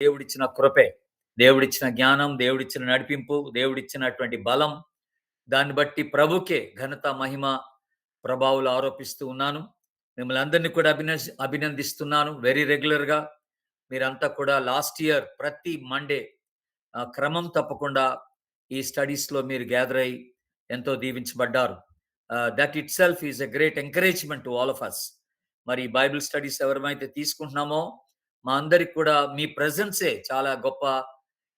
దేవుడిచ్చిన కృపే. దేవుడిచ్చిన జ్ఞానం, దేవుడిచ్చిన నడిపింపు, దేవుడిచ్చినటువంటి బలం, దాన్ని బట్టి ప్రభుకే ఘనత, మహిమ, ప్రభావాలు ఆరోపిస్తూ ఉన్నాను. మిమ్మల్ని అందరిని కూడా అభినందిస్తున్నాను. వెరీ రెగ్యులర్‌గా మీరంతా కూడా లాస్ట్ ఇయర్ ప్రతి మండే క్రమం తప్పకుండా ఈ స్టడీస్‌లో మీరు గ్యాదర్ అయ్యి ఎంతో దీవించబడ్డారు. That itself is a great encouragement to all of us. మరి బైబిల్ స్టడీస్ ఎవరమైతే తీసుకుంటున్నామో మా అందరికి కూడా మీ ప్రెజెన్సే చాలా గొప్ప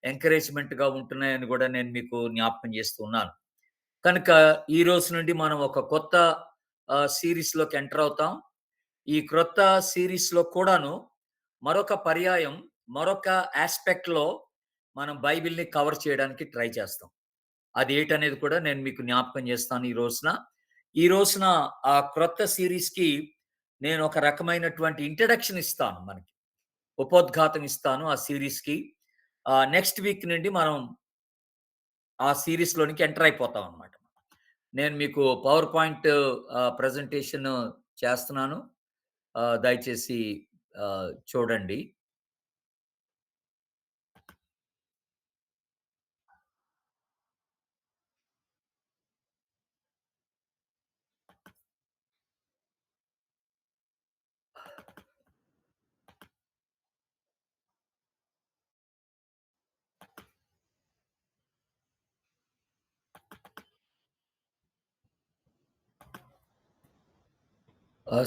ఎంకరేజ్‌మెంట్‌గా ఉంటున్నాయని గూడా నేను మీకు జ్ఞాపకం చేస్తూ ఉన్నాను. కనుక ఈ రోజు నుండి మనం ఒక కొత్త సీరీస్‌లోకి ఎంటర్ అవుతాం. ఈ క్రొత్త సీరీస్‌లో కూడాను మరొక పర్యాయం, మరొక యాస్పెక్ట్‌లో మనం బైబిల్‌ని కవర్ చేయడానికి ట్రై చేస్తాం. అదేటనేది కూడా నేను మీకు జ్ఞాపకం చేస్తాను ఈ రోజున. ఈ రోజున ఆ క్రొత్త సీరీస్‌కి నేను ఒక రకమైనటువంటి ఇంట్రడక్షన్ ఇస్తాను మనకి. ఉపోద్ఘాతం ఇస్తాను ఆ సీరీస్‌కి. నెక్స్ట్ వీక్ నుండి మనం ఆ సీరీస్‌లోనికి ఎంటర్ అయిపోతాం అన్నమాట. నేను మీకు పవర్ పాయింట్ ప్రెజెంటేషన్ చేస్తున్నాను. దయచేసి చూడండి.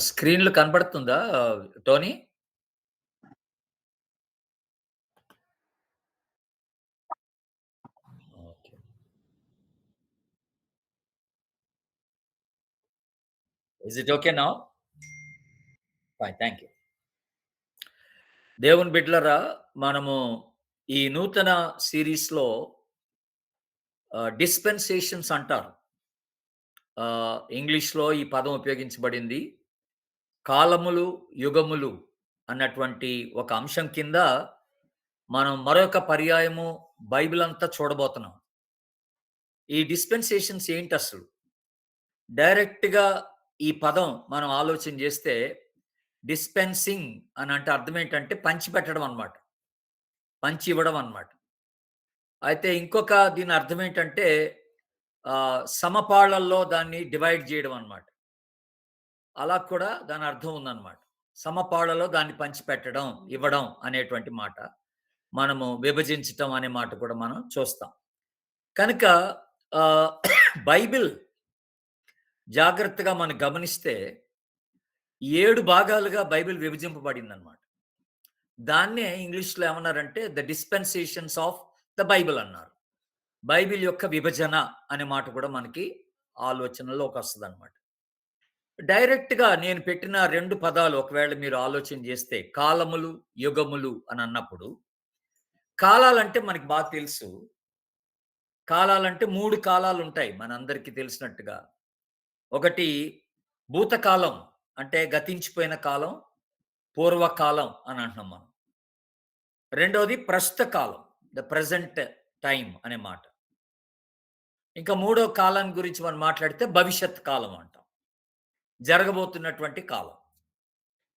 స్క్రీన్‌లో కనపడుతుందా Tony? Okay. Is it okay now? Fine. Thank you. దేవుని బిడ్డలారా, మనము ఈ నూతన సీరీస్‌లో డిస్పెన్సేషన్స్ అంటారు. ఇంగ్లీష్‌లో ఈ పదం ఉపయోగించబడింది. కాలములు, యుగములు అన్నటువంటి ఒక అంశం కింద మనం మరొక పర్యాయము బైబిల్ అంతా చూడబోతున్నాం. ఈ డిస్పెన్సేషన్స్ ఏంటసలు? డైరెక్ట్‌గా ఈ పదం మనం ఆలోచన చేస్తే డిస్పెన్సింగ్ అనంటే అర్థం ఏంటంటే పంచిపెట్టడం అన్నమాట. పంచి ఇవ్వడం అన్నమాట. అయితే ఇంకొక దీని అర్థం ఏంటంటే సమపాళ్ళల్లో దాన్ని డివైడ్ చేయడం అన్నమాట. అలా కూడా దాని అర్థం ఉందన్నమాట. సమపాళ్ళలో దాన్ని పంచిపెట్టడం, ఇవ్వడం అనేటువంటి మాట. మనము విభజించటం అనే మాట కూడా మనం చూస్తాం. కనుక ఆహ్, బైబిల్ జాగ్రత్తగా మనం గమనిస్తే 7 భాగాలుగా బైబిల్ విభజింపబడిందన్నమాట. దాన్నే ఇంగ్లీష్‌లో ఏమన్నారంటే ద డిస్పెన్సేషన్స్ ఆఫ్ ద బైబిల్ అన్నారు. బైబిల్ యొక్క విభజన అనే మాట కూడా మనకి ఆలోచనలోకొస్తదన్నమాట. డైరెక్ట్‌గా నేను పెట్టిన 2 పదాలు ఒకవేళ మీరు ఆలోచన చేస్తే కాలములు, యుగములు అని అన్నప్పుడు కాలాలంటే మనకి బాగా తెలుసు. కాలాలంటే 3 కాలాలుంటాయి మనందరికీ తెలిసినట్టుగా. ఒకటి భూతకాలం అంటే గతించిపోయిన కాలం, పూర్వకాలం అని అంటున్నాం మనం. రెండోది ప్రస్తుత కాలం, ద ప్రెజెంట్ టైమ్ అనే మాట. ఇంకా మూడో కాలం గురించి మనం మాట్లాడితే భవిష్యత్ కాలం అంటాం. జరగబోతున్నటువంటి కాలం.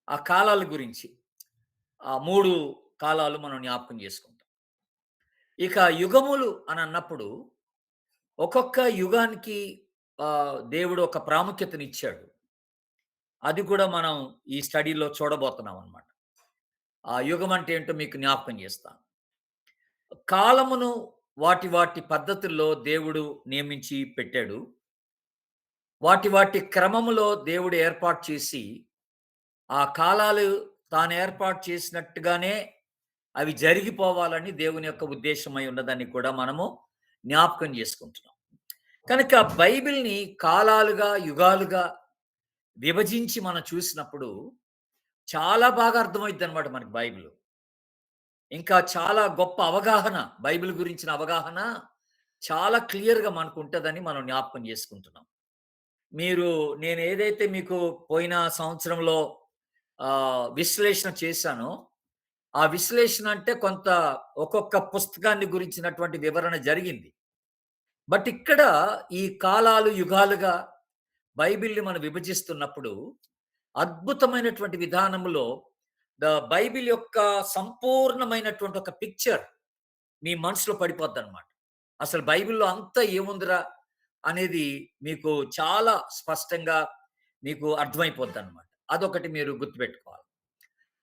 ఆ కాలాల గురించి ఆ 3 కాలాలు మనం జ్ఞాపకం చేసుకుంటాం. ఇక యుగములు అని అన్నప్పుడు ఒక్కొక్క యుగానికి దేవుడు ఒక ప్రాముఖ్యతనిచ్చాడు. అది కూడా మనం ఈ స్టడీలో చూడబోతున్నాం అన్నమాట. ఆ యుగం అంటే ఏంటో మీకు జ్ఞాపకం చేస్తాను. కాలమును వాటి వాటి పద్ధతుల్లో దేవుడు నియమించి పెట్టాడు. వాటి వాటి క్రమములో దేవుడు ఏర్పాటు చేసి, ఆ కాలాలు తాను ఏర్పాటు చేసినట్టుగానే అవి జరిగిపోవాలని దేవుని యొక్క ఉద్దేశమై ఉన్నదని కూడా మనము జ్ఞాపకం చేసుకుంటున్నాం. కనుక బైబిల్‌ని కాలాలుగా, యుగాలుగా విభజించి మనం చూసినప్పుడు చాలా బాగా అర్థమైద్దనమాట మనకి బైబిలు. ఇంకా చాలా గొప్ప అవగాహన బైబిల్ గురించిన అవగాహన చాలా క్లియర్‌గా మనకుంటదని మనం జ్ఞాపకం చేసుకుంటున్నాం. మీరు నేనేదైతే మీకు పోయిన సంవత్సరంలో విశ్లేషణ చేశానో, ఆ విశ్లేషణ అంటే కొంత ఒక్కొక్క పుస్తకాన్ని గురించినటువంటి వివరణ జరిగింది. బట్ ఇక్కడ ఈ కాలాలు, యుగాలుగా బైబిల్‌ని మనం విభజిస్తున్నప్పుడు అద్భుతమైనటువంటి విధానంలో బైబిల్ యొక్క సంపూర్ణమైనటువంటి ఒక పిక్చర్ మీ మనసులో పడిపోద్దనమాట. అసలు బైబిల్‌లో అంతా ఏముందిరా అనేది మీకు చాలా స్పష్టంగా మీకు అర్థమైపోద్దనమాట. అదొకటి మీరు గుర్తుపెట్టుకోవాలి.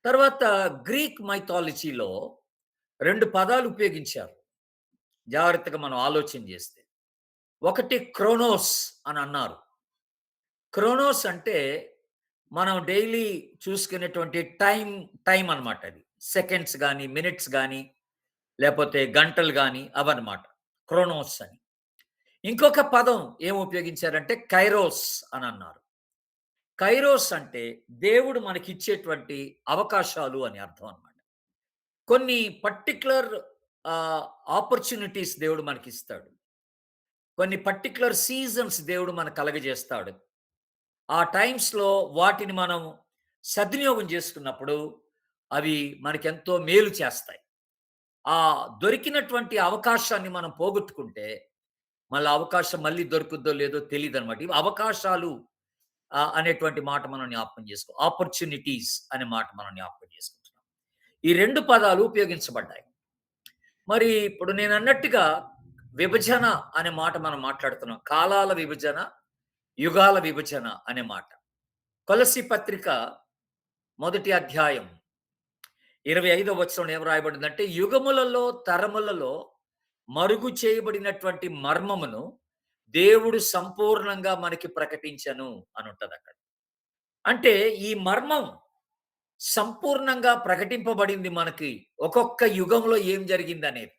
తర్వాత గ్రీక్ మైథాలజీలో 2 పదాలు ఉపయోగించారు. జాగ్రత్తగా మనం ఆలోచన చేస్తే. ఒకటి క్రోనోస్ అని అన్నారు. క్రోనోస్ అంటే మనం డైలీ చూసుకునేటువంటి టైం అన్నమాట అది. సెకండ్స్ గాని, మినిట్స్ గాని, లేపోతే గంటలు గాని అవన్నమాట. క్రోనోస్ అని. ఇంకొక పదం ఏం ఉపయోగించారంటే కైరోస్ అని అన్నారు. కైరోస్ అంటే దేవుడు మనకిచ్చేటువంటి అవకాశాలు అని అర్థం అన్నమాట. కొన్ని పర్టిక్యులర్ ఆపర్చునిటీస్ దేవుడు మనకిస్తాడు. కొన్ని పర్టిక్యులర్ సీజన్స్ దేవుడు మనకు కలగజేస్తాడు. ఆ టైమ్స్‌లో వాటిని మనం సద్వినియోగం చేసుకున్నప్పుడు అవి మనకెంతో మేలు చేస్తాయి. ఆ దొరికినటువంటి అవకాశాన్ని మనం పోగొట్టుకుంటే, మళ్ళా అవకాశం మళ్ళీ దొరుకుద్దో లేదో తెలీదనమాట. ఇవి అవకాశాలు అనేటువంటి మాట మనం జ్ఞాపకం చేసుకో ఆపర్చునిటీస్ అనే మాట మనం జ్ఞాపకం చేసుకుంటున్నాం. ఈ 2 పదాలు ఉపయోగించబడ్డాయి. మరి ఇప్పుడు నేనన్నట్టుగా విభజన అనే మాట మనం మాట్లాడుతున్నాం. కాలాల విభజన, యుగాల విభజన అనే మాట. కొలస్సీ పత్రిక మొదటి అధ్యాయం 25వ వచనంలో ఏం రాయబడిందంటే, యుగములలో, తరములలో మరుగు చేయబడినటువంటి మర్మమును దేవుడు సంపూర్ణంగా మనకి ప్రకటించెను అని ఉంటదక్కడ. అంటే ఈ మర్మం సంపూర్ణంగా ప్రకటింపబడింది మనకి. ఒక్కొక్క యుగంలో ఏం జరిగిందనేది.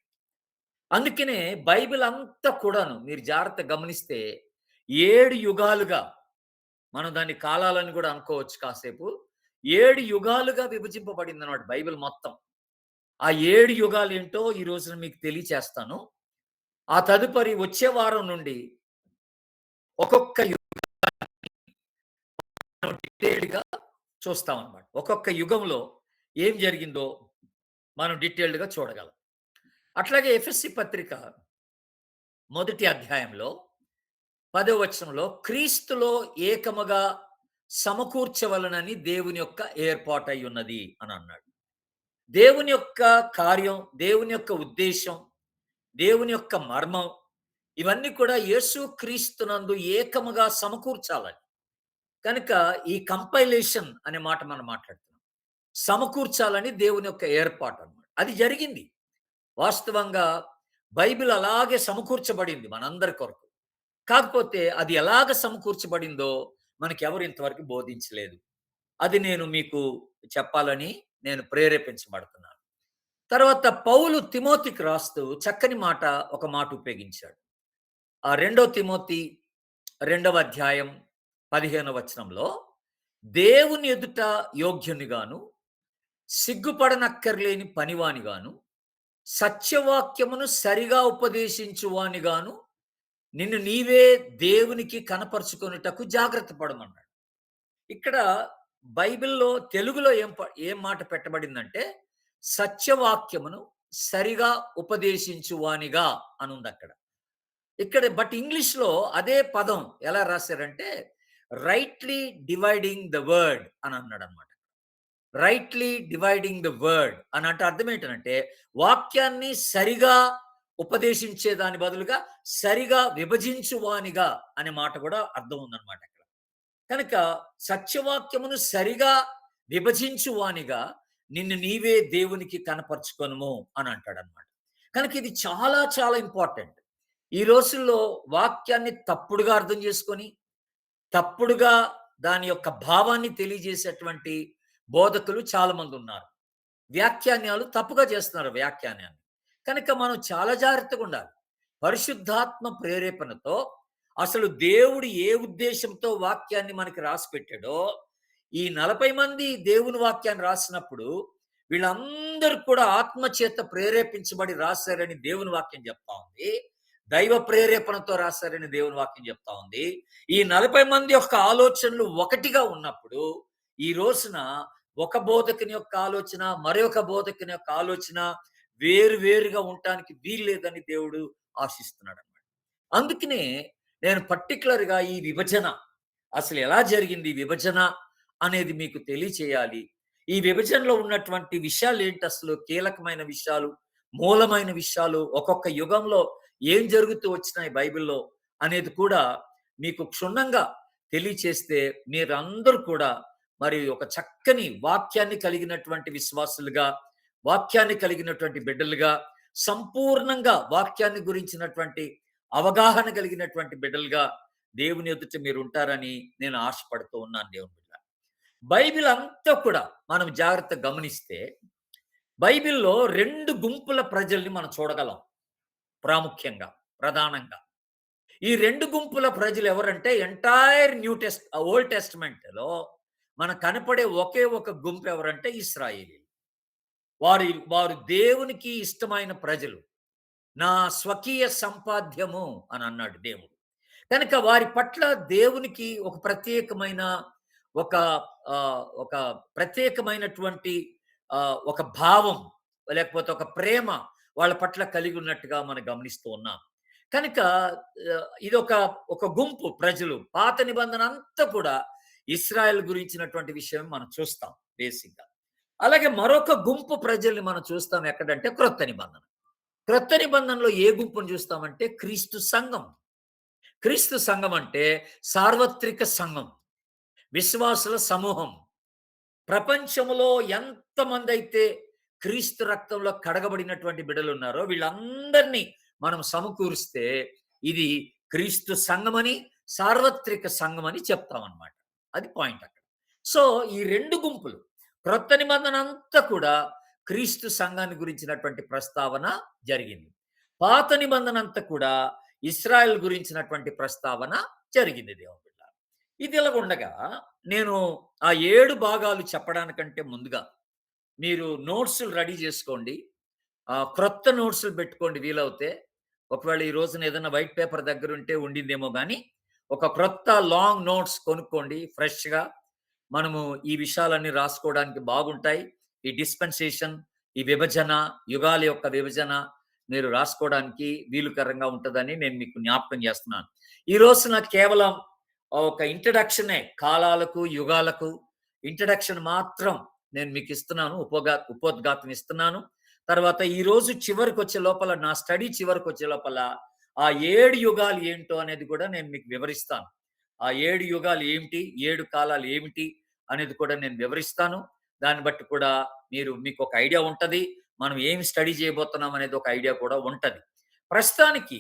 అందుకనే బైబిల్ అంతా కూడాను మీరు జాగ్రత్తగా గమనిస్తే 7 యుగాలుగా మనం దాన్ని కాలాలని కూడా అనుకోవచ్చు కాసేపు. 7 యుగాలుగా విభజింపబడిందన్నమాట బైబిల్ మొత్తం. ఆ 7 యుగాలేంటో ఈ రోజున మీకు తెలియచేస్తాను. ఆ తదుపరి వచ్చే వారం నుండి ఒక్కొక్క యుగం డీటెయిల్డ్‌గా చూస్తామన్నమాట. ఒక్కొక్క యుగంలో ఏం జరిగిందో మనం డీటెయిల్డ్‌గా చూడగలం. అట్లాగే ఎఫెసీ పత్రిక మొదటి అధ్యాయంలో 10వ వచనంలో క్రీస్తులో ఏకముగా సమకూర్చవలనని దేవుని యొక్క ఏర్పాటై ఉన్నది అని అన్నాడు. దేవుని యొక్క కార్యం, దేవుని యొక్క ఉద్దేశ్యం, దేవుని యొక్క మర్మం ఇవన్నీ కూడా యేసు క్రీస్తునందు ఏకముగా సమకూర్చాలని. కనుక ఈ కంపైలేషన్ అనే మాట మనం మాట్లాడుతున్నాం. సమకూర్చాలని దేవుని యొక్క ఏర్పాటు అన్నమాట. అది జరిగింది. వాస్తవంగా బైబిల్ అలాగే సమకూర్చబడింది మనందరి కొరకు. కాకపోతే అది ఎలాగ సమకూర్చబడిందో మనకెవరు ఇంతవరకు బోధించలేదు. అది నేను మీకు చెప్పాలని నేను ప్రేరేపించబడుతున్నాను. తర్వాత పౌలు తిమోతికి రాస్తూ చక్కని మాట ఒక మాట ఉపయోగించాడు. ఆ 2 తిమోతి 2వ అధ్యాయం 15వ వచనంలో దేవుని ఎదుట యోగ్యునిగాను, సిగ్గుపడనక్కర్లేని పనివానిగాను, సత్యవాక్యమును సరిగా ఉపదేశించువానిగాను నిన్ను నీవే దేవునికి కనపరుచుకొనుటకు జాగ్రత్త పడమన్నాడు. ఇక్కడ బైబిల్‌లో తెలుగులో ఏం మాట పెట్టబడిందంటే, సత్యవాక్యమును సరిగా ఉపదేశించువానిగా అనుందక్కడ. ఇక్కడ బట్ ఇంగ్లీష్‌లో అదే పదం ఎలా రాశారంటే, రైట్‌లీ డివైడింగ్ ద వర్డ్ అని అన్నాడన్నమాట. రైట్‌లీ డివైడింగ్ ద వర్డ్ అని అంటే అర్థం ఏంటనంటే, వాక్యాన్ని సరిగా ఉపదేశించే దాని బదులుగా సరిగా విభజించువానిగా అనే మాట కూడా అర్థం ఉందన్నమాట అక్కడ. కనుక సత్యవాక్యమును సరిగా విభజించువానిగా నిన్ను నీవే దేవునికి కనపరుచుకొనుము అని అంటాడన్నమాట. కనుక ఇది చాలా చాలా ఇంపార్టెంట్. ఈ రోజుల్లో వాక్యాన్ని తప్పుడుగా అర్థం చేసుకొని, తప్పుడుగా దాని యొక్క భావాన్ని తెలియజేసేటువంటి బోధకులు చాలామంది ఉన్నారు. వ్యాఖ్యానాలు తప్పుగా చేస్తున్నారు వ్యాఖ్యానాన్ని. కనుక మనం చాలా జాగ్రత్తగా ఉండాలి. పరిశుద్ధాత్మ ప్రేరేపణతో అసలు దేవుడు ఏ ఉద్దేశంతో వాక్యాన్ని మనకి రాసిపెట్టాడో, ఈ 40 మంది దేవుని వాక్యాన్ని రాసినప్పుడు వీళ్ళందరూ కూడా ఆత్మ చేత ప్రేరేపించబడి రాశారని దేవుని వాక్యం చెప్తా ఉంది. దైవ ప్రేరేపణతో రాశారని దేవుని వాక్యం చెప్తా ఉంది. ఈ 40 మంది యొక్క ఆలోచనలు ఒకటిగా ఉన్నప్పుడు, ఈ రోజున ఒక బోధకుని యొక్క ఆలోచన, మరొక బోధకుని యొక్క ఆలోచన వేరు వేరుగా ఉండటానికి వీల్లేదని దేవుడు ఆశిస్తున్నాడన్నమాట. అందుకనే నేను పర్టిక్యులర్‌గా ఈ విభజన అసలు ఎలా జరిగింది ఈ విభజన అనేది మీకు తెలియచేయాలి. ఈ విభజనలో ఉన్నటువంటి విషయాలేంటి అసలు? కీలకమైన విషయాలు, మూలమైన విషయాలు, ఒక్కొక్క యుగంలో ఏం జరుగుతూ వచ్చినాయి బైబిల్‌లో అనేది కూడా మీకు క్షుణ్ణంగా తెలియచేస్తే మీరందరూ కూడా మరి ఒక చక్కని వాక్యాన్ని కలిగినటువంటి విశ్వాసులుగా, వాక్యాన్ని కలిగినటువంటి బిడ్డలుగా, సంపూర్ణంగా వాక్యాన్ని గురించినటువంటి అవగాహన కలిగినటువంటి బిడ్డలుగా దేవుని ఎదుట మీరుంటారని నేను ఆశపడుతూ ఉన్నాను దేవుని బిడ్డ. బైబిల్ అంతా కూడా మనం జాగ్రత్తగా గమనిస్తే, బైబిల్‌లో 2 గుంపుల ప్రజల్ని మనం చూడగలం ప్రాముఖ్యంగా, ప్రధానంగా. ఈ 2 గుంపుల ప్రజలు ఎవరంటే ఎంటైర్ ఓల్డ్ టెస్టమెంట్‌లో మనకు కనపడే ఒకే ఒక గుంపు ఎవరంటే ఇశ్రాయేలీయులు. వారు దేవునికి ఇష్టమైన ప్రజలు. నా స్వకీయ సంపాద్యము అని అన్నాడు దేవుడు. కనుక వారి పట్ల దేవునికి ఒక ప్రత్యేకమైన ఒక ఒక ప్రత్యేకమైనటువంటి ఒక భావం లేకపోతే ఒక ప్రేమ వాళ్ళ పట్ల కలిగి ఉన్నట్టుగా మనం గమనిస్తూ ఉన్నాం. కనుక ఇదొక ఒక గుంపు ప్రజలు. పాత నిబంధన అంతా కూడా ఇశ్రాయేల్ గురించినటువంటి విషయం మనం చూస్తాం బేసిక్‌గా. అలాగే మరొక గుంపు ప్రజల్ని మనం చూస్తాం ఎక్కడంటే క్రొత్త నిబంధన. క్రొత్త నిబంధనలో ఏ గుంపును చూస్తామంటే క్రీస్తు సంఘం. క్రీస్తు సంఘం అంటే సార్వత్రిక సంఘం. విశ్వాసుల సమూహం. ప్రపంచంలో ఎంతమందైతే క్రీస్తు రక్తంలో కడగబడినటువంటి బిడ్డలున్నారో వీళ్ళందరినీ మనం సమకూరిస్తే ఇది క్రీస్తు సంఘమని, సార్వత్రిక సంఘమని చెప్తామన్నమాట. అది పాయింట్ అక్కడ. సో, ఈ 2 గుంపులు క్రొత్త నిబంధన అంతా కూడా క్రీస్తు సంఘాన్ని గురించినటువంటి ప్రస్తావన జరిగింది. పాత నిబంధన అంతా కూడా ఇశ్రాయేల్ గురించినటువంటి ప్రస్తావన జరిగింది దేవుని బిడ్డ. ఇది ఇలాగుండగా నేను ఆ 7 భాగాలు చెప్పడానికంటే ముందుగా మీరు నోట్స్‌లు రెడీ చేసుకోండి. క్రొత్త నోట్స్‌లు పెట్టుకోండి వీలవుతే. ఒకవేళ ఈ రోజున ఏదైనా వైట్ పేపర్ దగ్గరుంటే ఉండిందేమో గానీ, ఒక క్రొత్త లాంగ్ నోట్స్ కొనుక్కోండి ఫ్రెష్‌గా. మనము ఈ విషయాలన్నీ రాసుకోవడానికి బాగుంటాయి. ఈ డిస్పెన్సేషన్, ఈ విభజన, యుగాల యొక్క విభజన మీరు రాసుకోవడానికి వీలుకరంగా ఉంటదని నేను మీకు జ్ఞాపకం చేస్తున్నాను. ఈ రోజున కేవలం ఒక ఇంట్రడక్షనే కాలాలకు, యుగాలకు ఇంట్రడక్షన్ మాత్రం నేను మీకు ఇస్తున్నాను. ఉపోద్ఘాతం ఇస్తున్నాను. తర్వాత ఈ రోజు చివరికొచ్చే లోపల నా స్టడీ చివరికొచ్చే లోపల ఆ 7 యుగాలు ఏంటో అనేది కూడా నేను మీకు వివరిస్తాను. ఆ 7 యుగాలు ఏమిటి? 7 కాలాలు ఏమిటి? అనేది కూడా నేను వివరిస్తాను. దాన్ని బట్టి కూడా మీకు ఒక ఐడియా ఉంటది. మనం ఏమి స్టడీ చేయబోతున్నాం అనేది ఒక ఐడియా కూడా ఉంటది. ప్రస్తుతానికి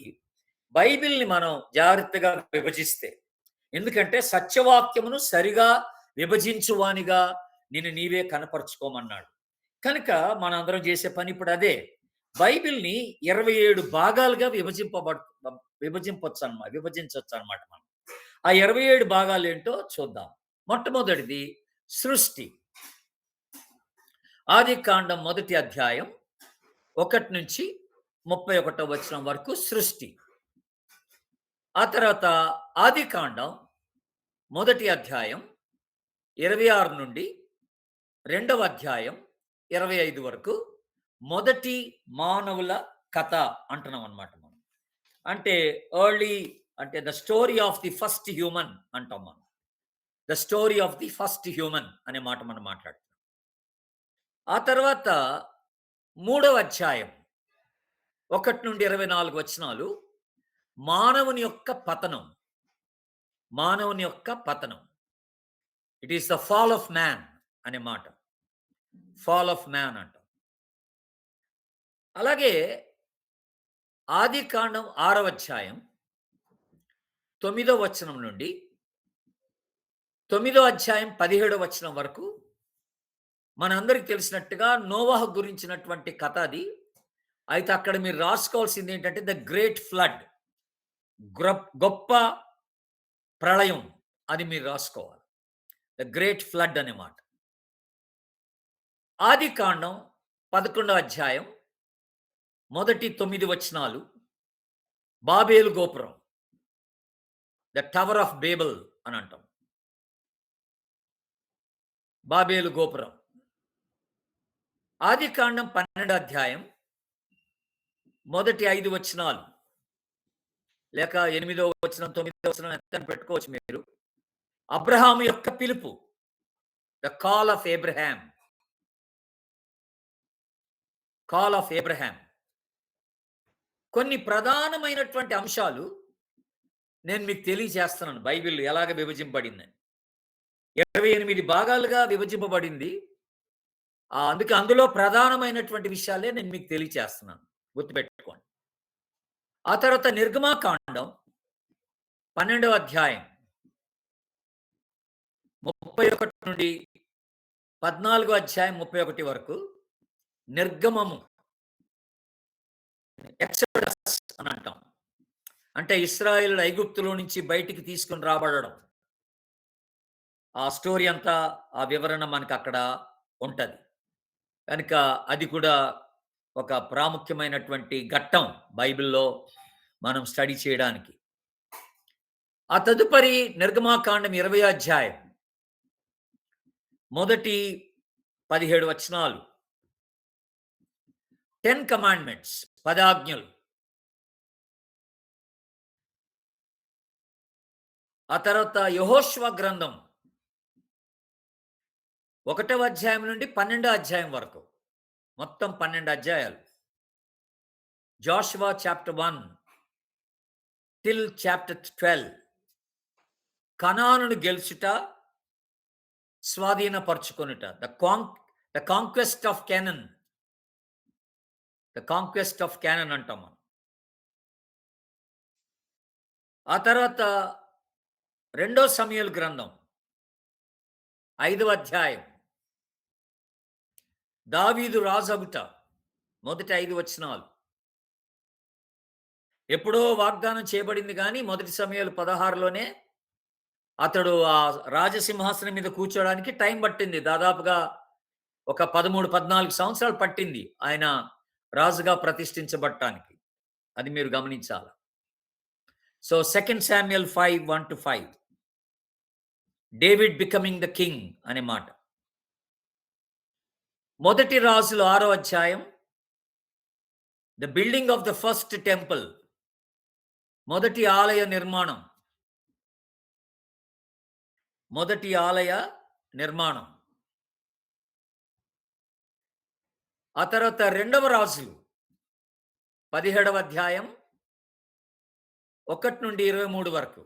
బైబిల్‌ని మనం జాగ్రత్తగా విభజిస్తే ఎందుకంటే సత్యవాక్యమును సరిగా విభజించువానిగా నిన్ను నీవే కనపరుచుకోమన్నాడు. కనుక మనందరం చేసే పని ఇప్పుడు అదే. బైబిల్‌ని 27 భాగాలుగా విభజించొచ్చనమాట మనం. ఆ 27 భాగాలేంటో చూద్దాం. మొట్టమొదటిది సృష్టి. ఆదికాండం మొదటి అధ్యాయం 1 నుంచి 31వ వచనం వరకు సృష్టి. ఆ తర్వాత ఆదికాండం మొదటి అధ్యాయం 26 నుండి 2వ అధ్యాయం 25 వరకు మొదటి మానవుల కథ అంటున్నాం అన్నమాట మనం. అంటే the story of the first human అంటాం మనం. The story of the first human అనే మాట మనం మాట్లాడుతున్నాం. ఆ తర్వాత 3వ అధ్యాయం 1 నుండి 24 వచనాలు మానవుని యొక్క పతనం. మానవుని యొక్క పతనం. It is the fall of man అనే మాట. ఫాల్ ఆఫ్ మ్యాన్ అంటాం. అలాగే ఆదికాండం 6వ అధ్యాయం 9వ వచనం నుండి 9వ అధ్యాయం 17వ వచనం వరకు మనందరికి తెలిసినట్టుగా నోవాహు గురించినటువంటి కథ అది. అయితే అక్కడ మీరు రాసుకోవాల్సింది ఏంటంటే ద గ్రేట్ ఫ్లడ్. గొప్ప ప్రళయం అది మీరు రాసుకోవాలి. ద గ్రేట్ ఫ్లడ్ అనే మాట. ఆదికాండం 11వ అధ్యాయం మొదటి 9 వచనాలు బాబేలు గోపురం. ద టవర్ ఆఫ్ బేబెల్ అని అంటాం. బాబేలు గోపురం. ఆదికాండం 12వ అధ్యాయం మొదటి 5 వచనాలు లేక 8వ వచనం 9వ వచనం ఎంత పెట్టుకోవచ్చు మీరు. అబ్రహాము యొక్క పిలుపు. The call of Abraham call of Abraham. కొన్ని ప్రధానమైనటువంటి అంశాలు నేను మీకు తెలియజేస్తున్నాను బైబిల్ ఎలాగ విభజింపబడిందని. 28 భాగాలుగా విభజింపబడింది. అందుకే అందులో ప్రధానమైనటువంటి విషయాలే నేను మీకు తెలియచేస్తున్నాను. గుర్తుపెట్టుకోండి. ఆ తర్వాత నిర్గమాకాండం 12వ అధ్యాయం 31 నుండి 14 అధ్యాయం 31 వరకు నిర్గమము, ఎక్సోడస్ అని అంటాం. అంటే ఇశ్రాయేలు ఐగుప్తులో నుంచి బయటికి తీసుకొని రాబడడం. ఆ స్టోరీ అంతా, ఆ వివరణ మనకక్కడ ఉంటది. కనుక అది కూడా ఒక ప్రాముఖ్యమైనటువంటి ఘట్టం బైబిల్‌లో మనం స్టడీ చేయడానికి. ఆ తదుపరి నిర్గమాకాండం 20 అధ్యాయం మొదటి 17 వచనాలు. 10 కమాండ్‌మెంట్స్, 10 ఆజ్ఞలు. ఆ తర్వాత యెహోషువ గ్రంథం 1వ అధ్యాయం నుండి 12వ అధ్యాయం వరకు. మొత్తం 12 అధ్యాయాలు. Joshua chapter 1 till chapter 12. కనానును గెలుచుట, స్వాధీనపరచుకొనుట. The conquest of Canaan. The conquest of Canaan అంటాం మనం. ఆ తర్వాత 2 సమూయేలు గ్రంథం 5వ అధ్యాయం. దావీదు రాజగుట. మొదటి 5 వచనాలు. ఎప్పుడో వాగ్దానం చేయబడింది గాని మొదటి సమూయేలు 16లోనే అతడు ఆ రాజసింహాసనం మీద కూర్చోడానికి టైం పట్టింది. దాదాపుగా ఒక 13, 14 సంవత్సరాలు పట్టింది ఆయన రాజుగా ప్రతిష్ఠించబడటానికి. అది మీరు గమనించాలి. So 2 Samuel 5, 1-5. David becoming the king అనే మాట. మొదటి రాజులు 6వ అధ్యాయం. The building of the first temple. మొదటి ఆలయ నిర్మాణం. మొదటి ఆలయ నిర్మాణం. ఆ తర్వాత 2వ రాజులు 17వ అధ్యాయం 1 నుండి 23 వరకు.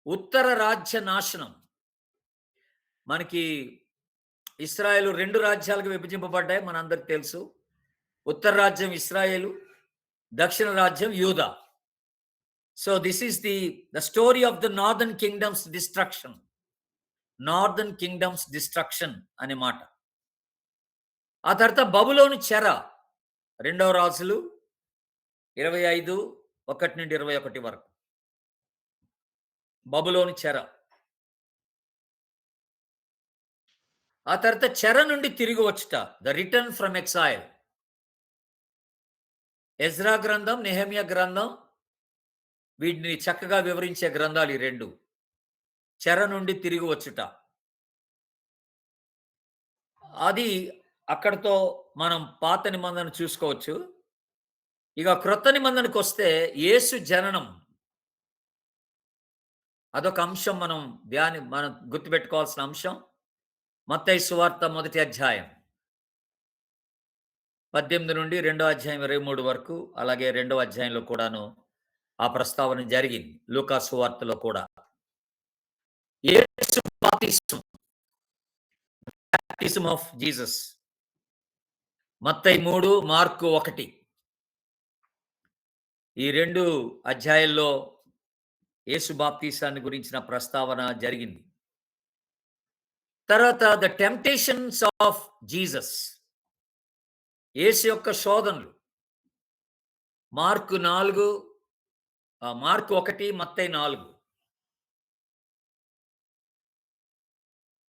ఉత్తర రాజ్య నాశనం. మనకి ఇశ్రాయేలు 2 రాజ్యాలుగా విభజింపబడ్డాయి, మనందరికి తెలుసు. ఉత్తర రాజ్యం ఇశ్రాయేలు, దక్షిణ రాజ్యం యూదా. So this is the story of the northern kingdoms destruction. Northern kingdoms destruction అనే మాట. ఆ తర్వాత బబులోను చెర. 2వ రాజులు 25, 1 నుండి 21 వరకు. బబులోను చెర. ఆ తర్వాత చెర నుండి తిరిగి వచ్చుట. The return from exhale. Ezra గ్రంథం, నెహెమ్యా గ్రంథం వీటిని చక్కగా వివరించే గ్రంథాలు ఈ 2. చెర నుండి తిరిగి వచ్చుట. అది అక్కడితో మనం పాత నిబంధన చూసుకోవచ్చు. ఇక క్రొత్త నిబంధనకు వస్తే యేసు జననం. అదొక అంశం మనం గుర్తుపెట్టుకోవాల్సిన అంశం. మత్తయి సువార్త 1వ అధ్యాయం 18 నుండి 2వ అధ్యాయం 23 వరకు. అలాగే 2వ అధ్యాయంలో కూడాను ఆ ప్రస్తావన జరిగింది. లూకా సువార్తలో కూడా. యేసు బాప్తిసం. Baptism of Jesus. Mattayi 3, mark 1. ఈ 2 అధ్యాయాల్లో యేసు బాప్తిసాన్ని గురించిన ప్రస్తావన జరిగింది. తర్వాత ద టెంప్టేషన్స్ ఆఫ్ జీసస్. యేసు యొక్క శోధనలు. Mark 1, Mattayi 4.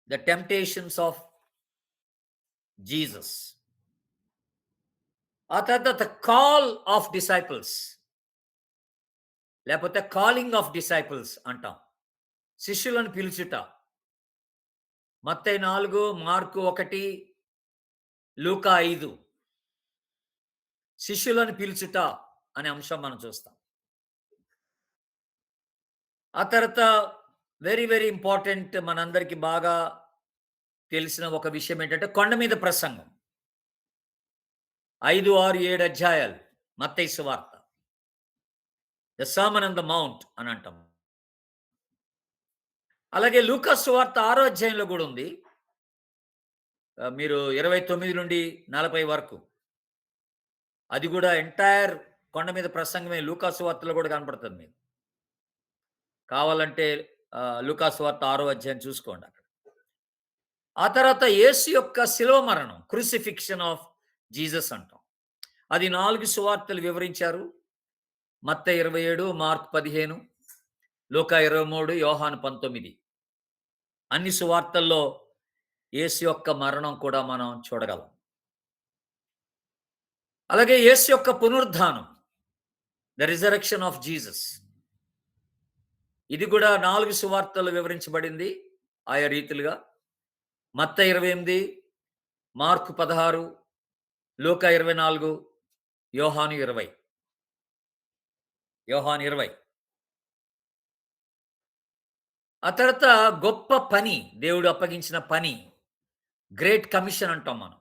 The temptations of Jesus. ఆ తర్వాత ద కాల్ ఆఫ్ డిసైపుల్స్, లేకపోతే కాలింగ్ ఆఫ్ డిసైపుల్స్ అంటాం. శిష్యులను పిలుచుట. మత్తయి 4, మార్కు 1, లూకా 5. శిష్యులను పిలుచుట అనే అంశం మనం చూస్తాం. ఆ తర్వాత వెరీ వెరీ ఇంపార్టెంట్, మనందరికీ బాగా తెలిసిన ఒక విషయం ఏంటంటే కొండ మీద ప్రసంగం. 5, 6, 7 అధ్యాయాలు మత్తయి సువార్త. The sermon on the mount అని అంటాం. అలాగే లూకా సువార్త 6 అధ్యాయంలో కూడా ఉంది. మీరు 29 నుండి 40 వరకు. అది కూడా ఎంటైర్ కొండ మీద ప్రసంగమే లూకా సువార్తలో కూడా కనపడుతుంది మీకు. కావాలంటే లూకా సువార్త 6 అధ్యాయం చూసుకోండి అక్కడ. ఆ తర్వాత యేసు యొక్క శిలువ మరణం, క్రూసిఫిక్షన్ ఆఫ్ జీసస్ అంటాం. అది 4 సువార్తలు వివరించారు. మత్తయి 27, మార్క్ 15, లూకా 23, యోహాను 19. అన్ని సువార్తల్లో యేసు యొక్క మరణం కూడా మనం చూడగలం. అలాగే యేసు యొక్క పునరుద్ధానం, ద రిజరెక్షన్ ఆఫ్ జీసస్. ఇది కూడా 4 సువార్తల్లో వివరించబడింది ఆయా రీతిలుగా. మత్తయి 28, మార్కు 16, లూకా 24, యోహాను 20. యోహాను 20. ఆ తర్వాత గొప్ప పని, దేవుడు అప్పగించిన పని, గ్రేట్ కమిషన్ అంటాం మనం.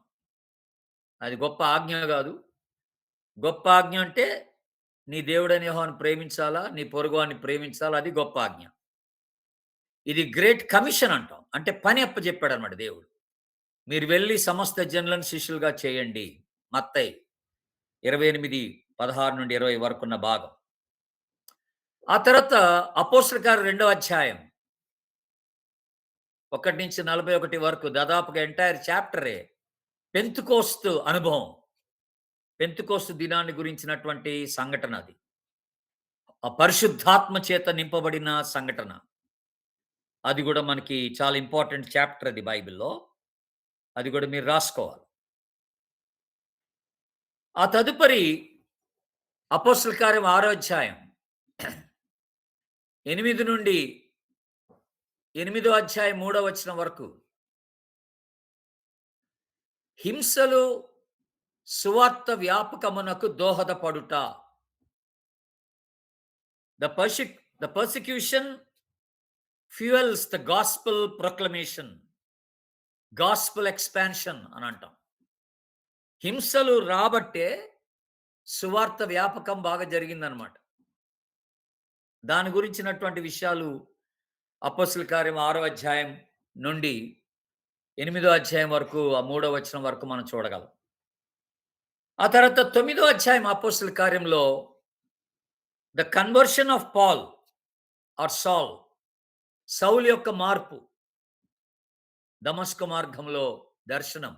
అది గొప్ప ఆజ్ఞ కాదు. గొప్ప ఆజ్ఞ అంటే నీ దేవుడైన యెహోవాను ప్రేమించాలా, నీ పొరుగువాన్ని ప్రేమించాలా, అది గొప్ప ఆజ్ఞ. ఇది గ్రేట్ కమిషన్ అంటాం. అంటే పని అప్పజెప్పాడన్నమాట దేవుడు. మీరు వెళ్లి సమస్త జనులను శిష్యులుగా చేయండి. మత్తయి 28, 16 నుండి 20 వరకున్న భాగం. ఆ తర్వాత అపోస్తలుల కార్యాలు 2వ అధ్యాయం 1 నుంచి 41 వరకు దాదాపుగా ఎంటైర్ చాప్టరే పెంతెకోస్తు అనుభవం. పెంతెకోస్తు దినాన్ని గురించినటువంటి సంఘటన అది. ఆ పరిశుద్ధాత్మ చేత నింపబడిన సంఘటన. అది కూడా మనకి చాలా ఇంపార్టెంట్ చాప్టర్ అది బైబిల్‌లో. అది కూడా మీరు రాసుకోవాలి. ఆ తదుపరి అపోస్తలుల కార్యం 6వ అధ్యాయం 8 నుండి 8వ అధ్యాయం 3వ వచనం వరకు హింసలు సువార్త వ్యాపకమునకు దోహదపడుట. The persecution fuels the gospel proclamation, gospel expansion అని అంటాం. హింసలు రాబట్టే సువార్త వ్యాపకం బాగా జరిగిందనమాట. దాని గురించినటువంటి విషయాలు అపోస్తలుల కార్యం 6వ అధ్యాయం నుండి 8వ అధ్యాయం వరకు, ఆ 3వ వచనం వరకు మనం చూడగలం. ఆ తర్వాత 9వ అధ్యాయం అపోస్తలుల కార్యంలో the conversion of Paul or Saul, సౌలు యొక్క మార్పు, దమస్కు మార్గంలో దర్శనం.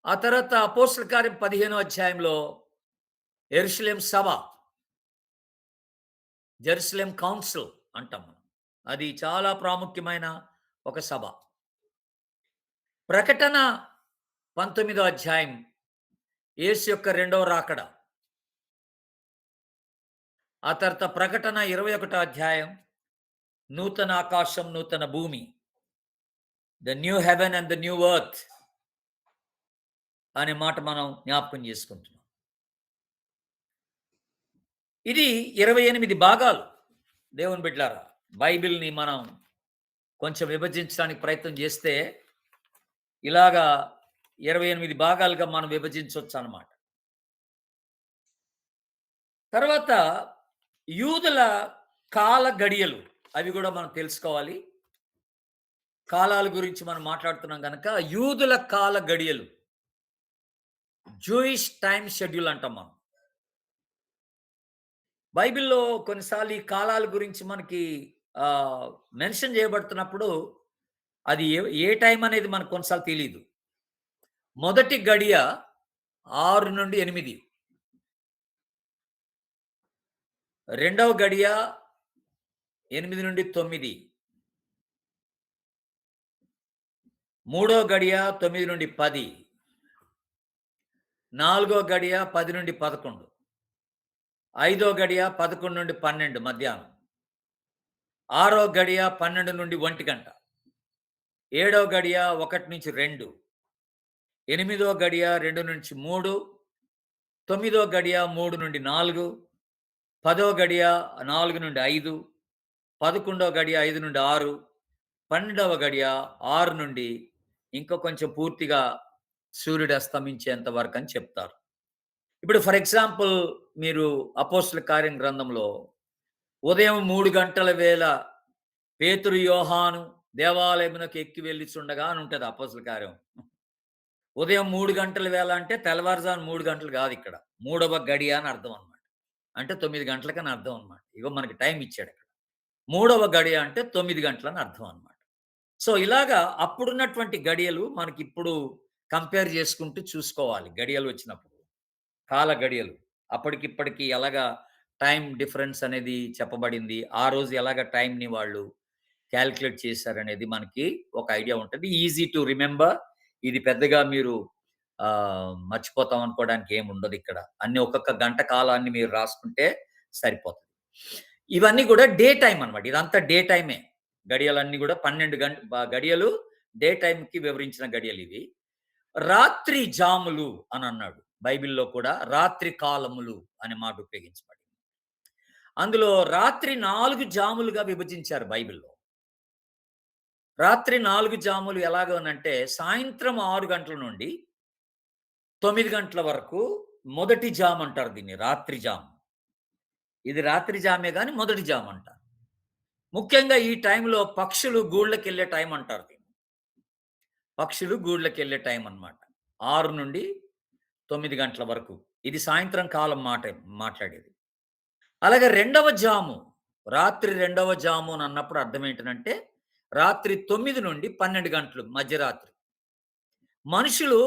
ఆ తర్వాత అపోస్తలుల కార్యం 15వ అధ్యాయంలో యెరూషలేం సభ, జెరూసలేం కౌన్సిల్ అంటాం మనం. అది చాలా ప్రాముఖ్యమైన ఒక సభ. ప్రకటన 19వ అధ్యాయం యేసు యొక్క రెండవ రాకడ. ఆ తర్వాత ప్రకటన 21వ అధ్యాయం నూతన ఆకాశం, నూతన భూమి, the new heaven and the new earth అనే మాట మనం జ్ఞాపకం చేసుకుంటున్నాం. ఇది 28 భాగాలు. దేవుని బిడ్డలారా, బైబిల్‌ని మనం కొంచెం విభజించడానికి ప్రయత్నం చేస్తే ఇలాగా 28 భాగాలుగా మనం విభజించొచ్చు అన్నమాట. తర్వాత యూదుల కాల గడియలు, అవి కూడా మనం తెలుసుకోవాలి. కాలాల గురించి మనం మాట్లాడుతున్నాం గనక యూదుల కాల గడియలు, జూయిష్ టైమ్ షెడ్యూల్ అంటాం మనం. బైబిల్‌లో కొన్నిసార్లు ఈ కాలాల గురించి మనకి మెన్షన్ చేయబడుతున్నప్పుడు అది ఏ టైం అనేది మనకు కొన్నిసార్లు తెలీదు. మొదటి గడియ 6 నుండి 8, రెండవ గడియ 8 నుండి 9, మూడో గడియ 9 నుండి 10, నాలుగో గడియ 10 నుండి 11, ఐదో గడియ 11 నుండి 12 మధ్యాహ్నం, ఆరో గడియ 12 నుండి 1 గంట, ఏడో గడియ 1 నుంచి 2, ఎనిమిదో గడియ 2 నుంచి 3, తొమ్మిదో గడియ 3 నుండి 4, పదో గడియ 4 నుండి 5, 11వ గడియ 5 నుండి 6, 12వ గడియ 6 నుండి ఇంకా కొంచెం పూర్తిగా సూర్యుడు అస్తమించేంత వరకని చెప్తారు. ఇప్పుడు ఫర్ ఎగ్జాంపుల్ మీరు అపోస్తల కార్యం గ్రంథంలో ఉదయం 3 గంటల వేళ పేతురు, యోహాను దేవాలయమునకు ఎక్కి వెళ్ళుచుండగా అని ఉంటది అపోస్తల కార్యం. ఉదయం 3 గంటల వేళ అంటే తెల్లవారుజామున 3 గంటలు గాదిక్కడ. మూడవ గడియ అని అర్థం అన్నమాట. అంటే 9 గంటలకని అర్థం అన్నమాట. ఇగో మనకి టైమ్ ఇచ్చాడక్కడ. మూడవ గడియ అంటే 9 గంటలని అర్థం అన్నమాట. సో, ఇలాగా అప్పుడున్నటువంటి గడియలు మనకిప్పుడు కంపేర్ చేసుకుంటూ చూసుకోవాలి గడియలొచ్చినప్పుడు. కాల గడియలు. అప్పటికిప్పటికి ఎలాగా టైమ్ డిఫరెన్స్ అనేది చెప్పబడింది. ఆ రోజు ఎలాగా టైమ్‌ని వాళ్ళు కాలిక్యులేట్ చేశారనేది మనకి ఒక ఐడియా ఉంటది. Easy to remember. ఇది పెద్దగా మీరు మర్చిపోతాం అనుకోవడానికి ఏముండదిక్కడ. అన్ని ఒక్కొక్క గంట కాలాన్ని మీరు రాసుకుంటే సరిపోతది. ఇవన్నీ గూడా డే టైమ్ అన్నమాట. ఇదంతా డే టైమే. గడియలన్నీ గూడా 12 గడియలు డే టైమ్‌కి వివరించిన గడియలివి. రాత్రి జాములు అనన్నాడు. బైబిల్‌లో కూడా రాత్రి కాలములు అనే మాట ఉపయోగించబడింది. అందులో రాత్రి 4 జాములుగా విభజించారు బైబిల్‌లో. రాత్రి 4 జాములు ఎలాగనంటే సాయంత్రం 6 గంటల నుండి 9 గంటల వరకు మొదటి జామ్ అంటారు దీన్ని. రాత్రి జామ్. ఇది రాత్రి జామే గాని మొదటి జామ్ అంటారు. ముఖ్యంగా ఈ టైంలో పక్షులు గూళ్ళకెళ్ళే టైం అంటారు దీన్ని. పక్షులు గూళ్ళకెళ్ళే టైం అన్నమాట. 6 నుండి 9 గంటల వరకు. ఇది సాయంత్రం కాలం మాట్లాడేది. అలాగే రెండవ జాము, రాత్రి రెండవ జాము అనన్నప్పుడు అర్థం ఏంటనంటే, రాత్రి 9 నుండి 12 గంటలు మధ్యరాత్రి. మనుషులు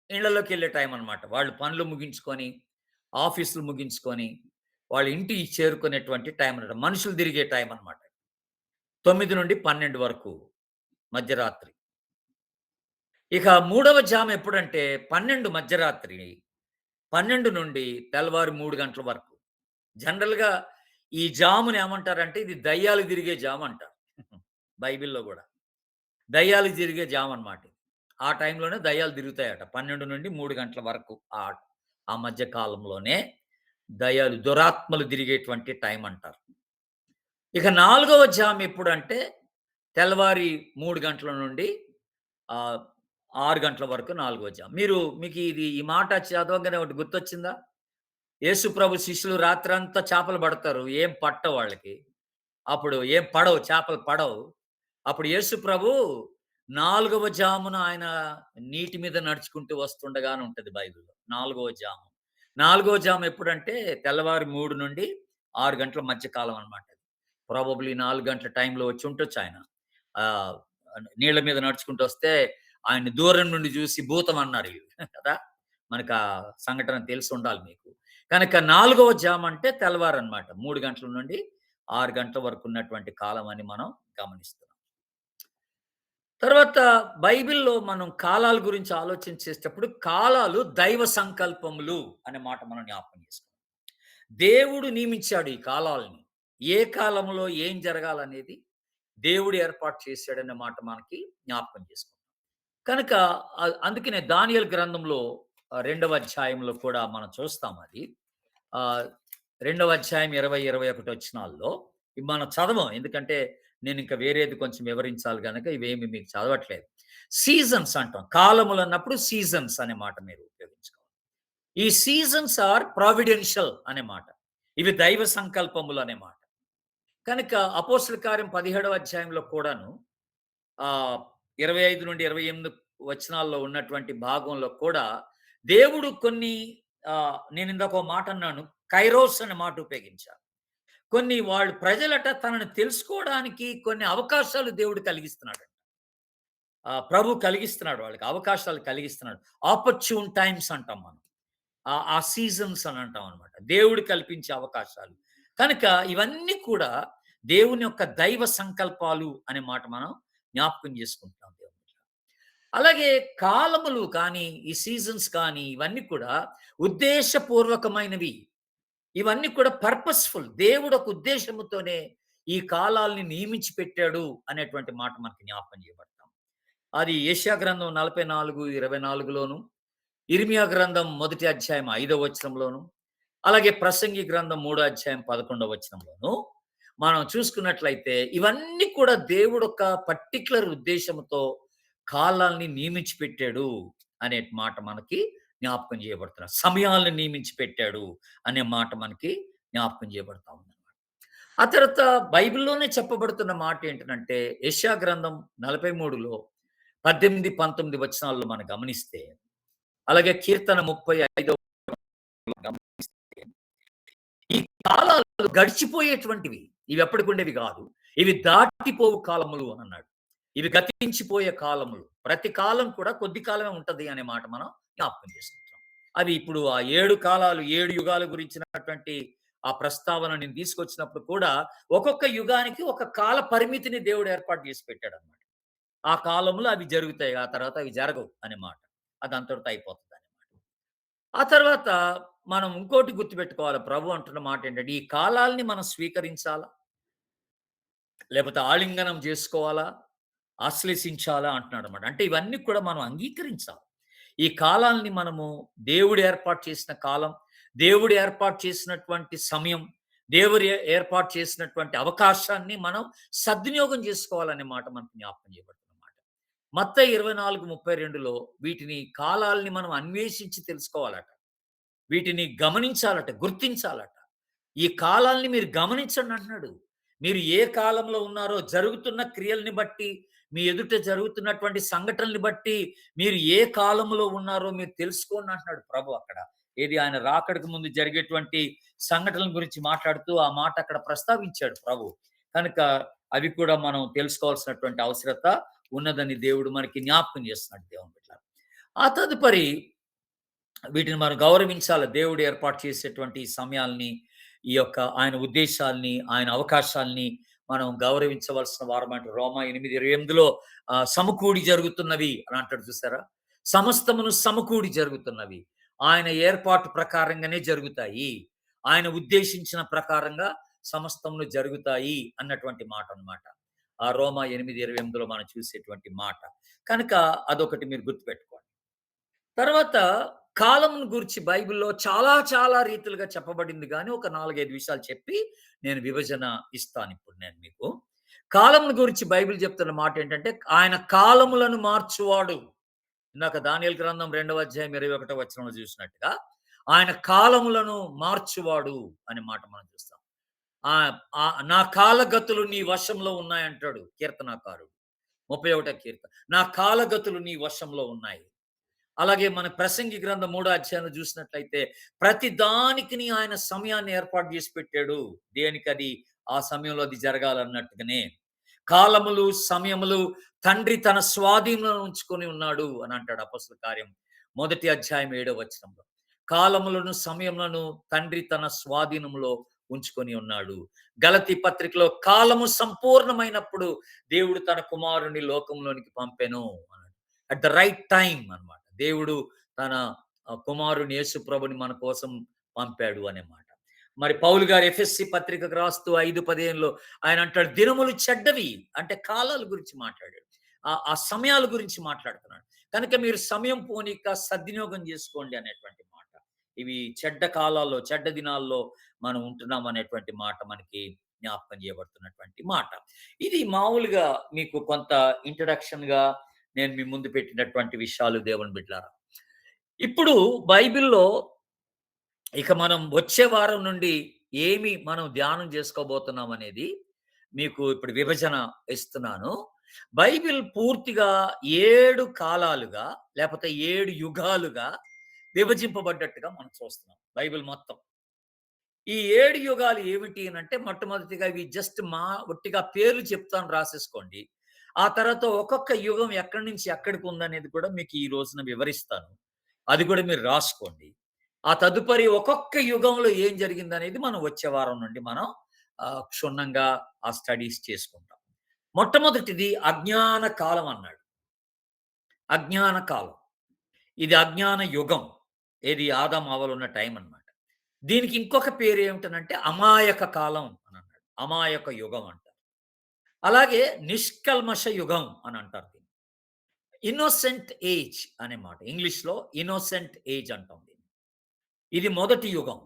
ఇళ్ళలోకెళ్ళే టైం అన్నమాట. వాళ్ళు పనులు ముగించుకొని, ఆఫీసులు ముగించుకొని, వాళ్ళ ఇంటికి చేరుకునేటువంటి టైం అన్నమాట. మనుషులు తిరిగే టైం అన్నమాట. 9 నుండి 12 వరకు మధ్యరాత్రి. ఇక మూడవ జామ్ ఎప్పుడంటే 12 మధ్యరాత్రి 12 నుండి తెల్లవారు 3 గంటల వరకు. జనరల్‌గా ఈ జాముని ఏమంటారంటే ఇది దయ్యాలు తిరిగే జామ్ అంటారు. బైబిల్‌లో గూడా. దయ్యాలు తిరిగే జామ్ అన్నమాట. ఆ టైంలోనే దయ్యాలు తిరుగుతాయట. 12 నుండి 3 గంటల వరకు. ఆ మధ్య కాలంలోనే దయ్యాలు, దురాత్మలు తిరిగేటువంటి టైం అంటారు. ఇక నాలుగవ జామ్ ఎప్పుడంటే తెల్లవారి 3 గంటల నుండి ఆహ్, 6 గంటల వరకు నాలుగవ జామ్. మీకు ఈ మాట చదవంగానే ఒకటి గుర్తొచ్చిందా? యేసు ప్రభు శిష్యులు రాత్రంతా చేపలు పడతారు. ఏం పట్టవు వాళ్ళకి. అప్పుడు ఏం పడవు, చేపలు పడవు. అప్పుడు యేసు ప్రభు 4వ జామున ఆయన నీటి మీద నడుచుకుంటూ వస్తుండగా అని ఉంటది బైబిల్‌లో. 4గవ జాము. 4గవ జాము ఎప్పుడంటే తెల్లవారి 3 నుండి 6 గంటల మధ్య కాలం అన్నమాట. ప్రాబబ్లీ 4 గంటల టైంలో వచ్చుండొచ్చు ఆయన. ఆహ్, నీళ్ళ మీద నడుచుకుంటూ వస్తే ఆయన్ని దూరం నుండి చూసి భూతం అన్నారు ఈళ్ళు కదా! మనకా సంఘటన తెలిసుండాలి మీకు. కనుక 4గవ జామ్ అంటే తెల్లవారన్నమాట. 3 గంటల నుండి 6 గంటల వరకు ఉన్నటువంటి కాలం అని మనం గమనిస్తున్నాం. తర్వాత బైబిల్‌లో మనం కాలాల గురించి ఆలోచన చేసేటప్పుడు కాలాలు దైవ సంకల్పములు అనే మాట మనం జ్ఞాపకం చేసుకోవాలి. దేవుడు నియమించాడు ఈ కాలాలని. ఏ కాలంలో ఏం జరగాలనేది దేవుడు ఏర్పాటు చేశాడనే మాట మనకి జ్ఞాపకం చేసుకోవాలి. కనుక అందుకనే దానియేలు గ్రంథంలో రెండవ అధ్యాయంలో కూడా మనం చూస్తాం అది. ఆహ్, రెండవ అధ్యాయం 20, 21 వచనాల్లో ఇవి మనం చదవం. ఎందుకంటే నేనింక వేరేది కొంచెం వివరించాలి గనక ఇవేమి మీకు చదవట్లేదు. సీజన్స్ అంటాం. కాలములన్నప్పుడు సీజన్స్ అనే మాట మీరు ఉపయోగించుకోవాలి. ఈ సీజన్స్ ఆర్ ప్రావిడెన్షియల్ అనే మాట. ఇవి దైవ సంకల్పములు అనే మాట. కనుక అపోస్తల కార్యం 17వ అధ్యాయంలో కూడాను 25-28 వచనాల్లో ఉన్నటువంటి భాగంలో కూడా దేవుడు కొన్ని నేనిందాక ఒక మాట అన్నాను. కైరోస్ అనే మాట ఉపయోగించాను. కొన్ని వాళ్ళు ప్రజలట తనను తెలుసుకోవడానికి కొన్ని అవకాశాలు దేవుడు కలిగిస్తున్నాడు. ప్రభు కలిగిస్తున్నాడు వాళ్ళకి. అవకాశాలు కలిగిస్తున్నాడు. ఆపర్చ్యూన్ టైమ్స్ అంటాం మనం. ఆ సీజన్స్ అని అంటాం అనమాట. దేవుడు కల్పించే అవకాశాలు. కనుక ఇవన్నీ కూడా దేవుని యొక్క దైవ సంకల్పాలు అనే మాట మనం జ్ఞాపకం చేసుకుంటాం దేవుని. అలాగే కాలములు కానీ, ఈ సీజన్స్ కానీ ఇవన్నీ కూడా ఉద్దేశపూర్వకమైనవి. ఇవన్నీ కూడా పర్పస్‌ఫుల్. దేవుడు ఒక ఉద్దేశముతోనే ఈ కాలాల్ని నియమించి పెట్టాడు అనేటువంటి మాట మనకి జ్ఞాపకం చేయబడతాం. అది యెషయా గ్రంథం 44:24లోను, ఇర్మియా గ్రంథం మొదటి అధ్యాయం 5వ వచనంలోను, అలాగే ప్రసంగి గ్రంథం 3వ అధ్యాయం 11వ వచనంలోను మనం చూసుకున్నట్లయితే ఇవన్నీ కూడా దేవుడు ఒక పర్టిక్యులర్ ఉద్దేశంతో కాలాల్ని నియమించి పెట్టాడు అనే మాట మనకి జ్ఞాపకం చేయబడుతున్నారు. సమయాలను నియమించి పెట్టాడు అనే మాట మనకి జ్ఞాపకం చేయబడతా ఉందన్నమాట. ఆ తర్వాత బైబిల్‌లోనే చెప్పబడుతున్న మాట ఏంటనంటే, యెషయా గ్రంథం 43లో 18, 19 వచనాల్లో మనం గమనిస్తే, అలాగే కీర్తన 35 గమనిస్తే, ఈ కాలాలు గడిచిపోయేటువంటివి. ఇవి ఎప్పటికుండేవి గాదు. ఇవి దాటిపోవు కాలములు అనన్నాడు. ఇవి గతించిపోయే కాలములు. ప్రతి కాలం కూడా కొద్ది కాలమే ఉంటది అనే మాట మనం జ్ఞాపకం చేసుకుంటాం. అవి ఇప్పుడు ఆ 7 కాలాలు, 7 యుగాల గురించినటువంటి ఆ ప్రస్తావన నేను తీసుకొచ్చినప్పుడు కూడా, ఒక్కొక్క యుగానికి ఒక కాల పరిమితిని దేవుడు ఏర్పాటు చేసి పెట్టాడన్నమాట. ఆ కాలంలో అవి జరుగుతాయి. ఆ తర్వాత అవి జరగవు అనే మాట. అది అంతటితో అయిపోతదనమాట. ఆ తర్వాత మనం ఇంకోటి గుర్తుపెట్టుకోవాలి. ప్రభు అంటున్న మాటేంటంటే, ఈ కాలాల్ని మనం స్వీకరించాలా? లేపోతే ఆలింగనం జేసుకోవాలా? ఆశ్లేషించాలా? అంటున్నాడన్నమాట. అంటే ఇవన్నీ కూడా మనం అంగీకరించాలి. ఈ కాలాల్ని మనము దేవుడు ఏర్పాటు చేసిన కాలం, దేవుడు ఏర్పాటు చేసినటువంటి సమయం, దేవుడు ఏర్పాటు చేసినటువంటి అవకాశాన్ని మనం సద్వినియోగం జేసుకోవాలనే మాట మనకు జ్ఞాపకం చేయబడుతుందన్నమాట. మత్తయి 24:32లో వీటిని కాలాల్ని మనం అన్వేషించి తెలుసుకోవాలట. వీటిని గమనించాలట, గుర్తించాలట. ఈ కాలాల్ని మీరు గమనించండి అంటున్నాడు. మీరు ఏ కాలంలో ఉన్నారో జరుగుతున్న క్రియల్ని బట్టి, మీ ఎదుట జరుగుతున్నటువంటి సంఘటనల్ని బట్టి, మీరు ఏ కాలంలో ఉన్నారో మీరు తెలుసుకోండి అంటున్నాడు ప్రభు అక్కడ. ఏది ఆయన రాకడకు ముందు జరిగేటువంటి సంఘటనల గురించి మాట్లాడుతూ ఆ మాట అక్కడ ప్రస్తావించాడు ప్రభు. కనుక అవి కూడా మనం తెలుసుకోవాల్సినటువంటి అవసరత ఉన్నదని దేవుడు మనకి జ్ఞాపకం చేస్తున్నాడు దేవుని బిడ్డలారా. ఆ తదుపరి వీటిని మనం గౌరవించాలి. దేవుడు ఏర్పాటు చేసేటువంటి ఈ సమయాల్ని, ఈ యొక్క ఆయన ఉద్దేశాల్ని, ఆయన అవకాశాల్ని మనం గౌరవించవలసిన వారమంట. రోమా 8:28లో సమకూడి జరుగుతున్నవి అని అంటాడు చూసారా? సమస్తమును సమకూడి జరుగుతున్నవి. ఆయన ఏర్పాటు ప్రకారంగానే జరుగుతాయి. ఆయన ఉద్దేశించిన ప్రకారంగా సమస్తమును జరుగుతాయి అన్నటువంటి మాట అన్నమాట. ఆ రోమా 8:28లో మనం చూసేటువంటి మాట. కనుక అదొకటి మీరు గుర్తుపెట్టుకోండి. తర్వాత కాలమును గూర్చి బైబిల్‌లో చాలా చాలా రీతులుగా చెప్పబడింది గానీ, ఒక 4, 5 విషయాలు చెప్పి నేను విభజన ఇస్తానిప్పుడు నేను మీకు. కాలమును గురించి బైబిల్ చెప్తున్న మాటేంటంటే, ఆయన కాలములను మార్చువాడు. ఇందాక దానియేలు గ్రంథం 2వ అధ్యాయం 21వ వచనంలో చూసినట్టుగా, ఆయన కాలములను మార్చువాడు అనే మాట మనం చూస్తాం. నా కాలగతులు నీ వశంలో ఉన్నాయంటాడు కీర్తనాకారుడు. 31 కీర్తన. నా కాలగతులు నీ వశంలో ఉన్నాయి. అలాగే మన ప్రసంగి గ్రంథం 3 అధ్యాయంలో చూసినట్లయితే ప్రతి దానికిని ఆయన సమయాన్ని ఏర్పాటు చేసి పెట్టాడు. దేనికది ఆ సమయంలో అది జరగాలన్నట్టుగానే. కాలములు, సమయములు తండ్రి తన స్వాధీనంలో ఉంచుకొని ఉన్నాడు అని అంటాడు అపొస్తలుల కార్యం 1 అధ్యాయం 7వ వచనంలో. కాలములను, సమయములను తండ్రి తన స్వాధీనంలో ఉంచుకొని ఉన్నాడు. గలతీ పత్రికలో కాలము సంపూర్ణమైనప్పుడు దేవుడు తన కుమారుని లోకంలోనికి పంపెను అన్నాడు. అట్ ద రైట్ టైమ్ అన్నమాట. దేవుడు తన కుమారుని యేసు ప్రభుని మన కోసం పంపాడు అనే మాట. మరి పౌలు గారు ఎఫెస్సి పత్రికకు రాస్తూ 5:15లో ఆయన అంటాడు, దినములు చెడ్డవి అంటే కాలాల గురించి మాట్లాడాడు. ఆ సమయాల గురించి మాట్లాడుతున్నాడు. కనుక మీరు సమయం పోనీక సద్వినియోగం చేసుకోండి అనేటువంటి మాట. ఇవి చెడ్డ కాలాల్లో, చెడ్డ దినాల్లో మనం ఉంటున్నాం అనేటువంటి మాట మనకి జ్ఞాపకం చేయబడుతున్నటువంటి మాట. ఇది మామూలుగా మీకు కొంత ఇంట్రడక్షన్‌గా నేను మీ ముందు పెట్టినటువంటి విషయాలు దేవుని బిడ్డలారా. ఇప్పుడు బైబిల్‌లో ఇక మనం వచ్చే వారం నుండి ఏమి మనం ధ్యానం చేసుకోబోతున్నాం అనేది మీకు ఇప్పుడు విభజన ఇస్తున్నాను. బైబిల్ పూర్తిగా 7 కాలాలుగా లేపోతే 7 యుగాలుగా విభజింపబడ్డట్టుగా మనం చూస్తున్నాం. బైబిల్ మొత్తం. ఈ 7 యుగాలు ఏమిటి అనంటే మొట్టమొదటిగా ఇవి జస్ట్ ఒట్టిగా పేర్లు చెప్తాను రాసేసుకోండి. ఆ తర్వాత ఒక్కొక్క యుగం ఎక్కడి నుంచి ఎక్కడికి ఉందనేది కూడా మీకు ఈ రోజున వివరిస్తాను. అది కూడా మీరు రాసుకోండి. ఆ తదుపరి ఒక్కొక్క యుగంలో ఏం జరిగిందనేది మనం వచ్చే వారం నుండి మనం క్షుణ్ణంగా ఆ స్టడీస్ చేసుకుంటాం. మొట్టమొదటిది అజ్ఞాన కాలం అన్నాడు. అజ్ఞాన కాలం. ఇది అజ్ఞాన యుగం. ఏది ఆదాం, హవ్వలున్న టైం అన్నమాట. దీనికి ఇంకొక పేరు ఏమిటనంటే అమాయక కాలం అని అన్నాడు. అమాయక యుగం అంటారు. అలాగే నిష్కల్మష యుగం అని అంటారు దీన్ని. ఇన్నోసెంట్ ఏజ్ అనే మాట. ఇంగ్లీష్‌లో ఇన్నోసెంట్ ఏజ్ అంటాం దీన్ని. ఇది మొదటి యుగం.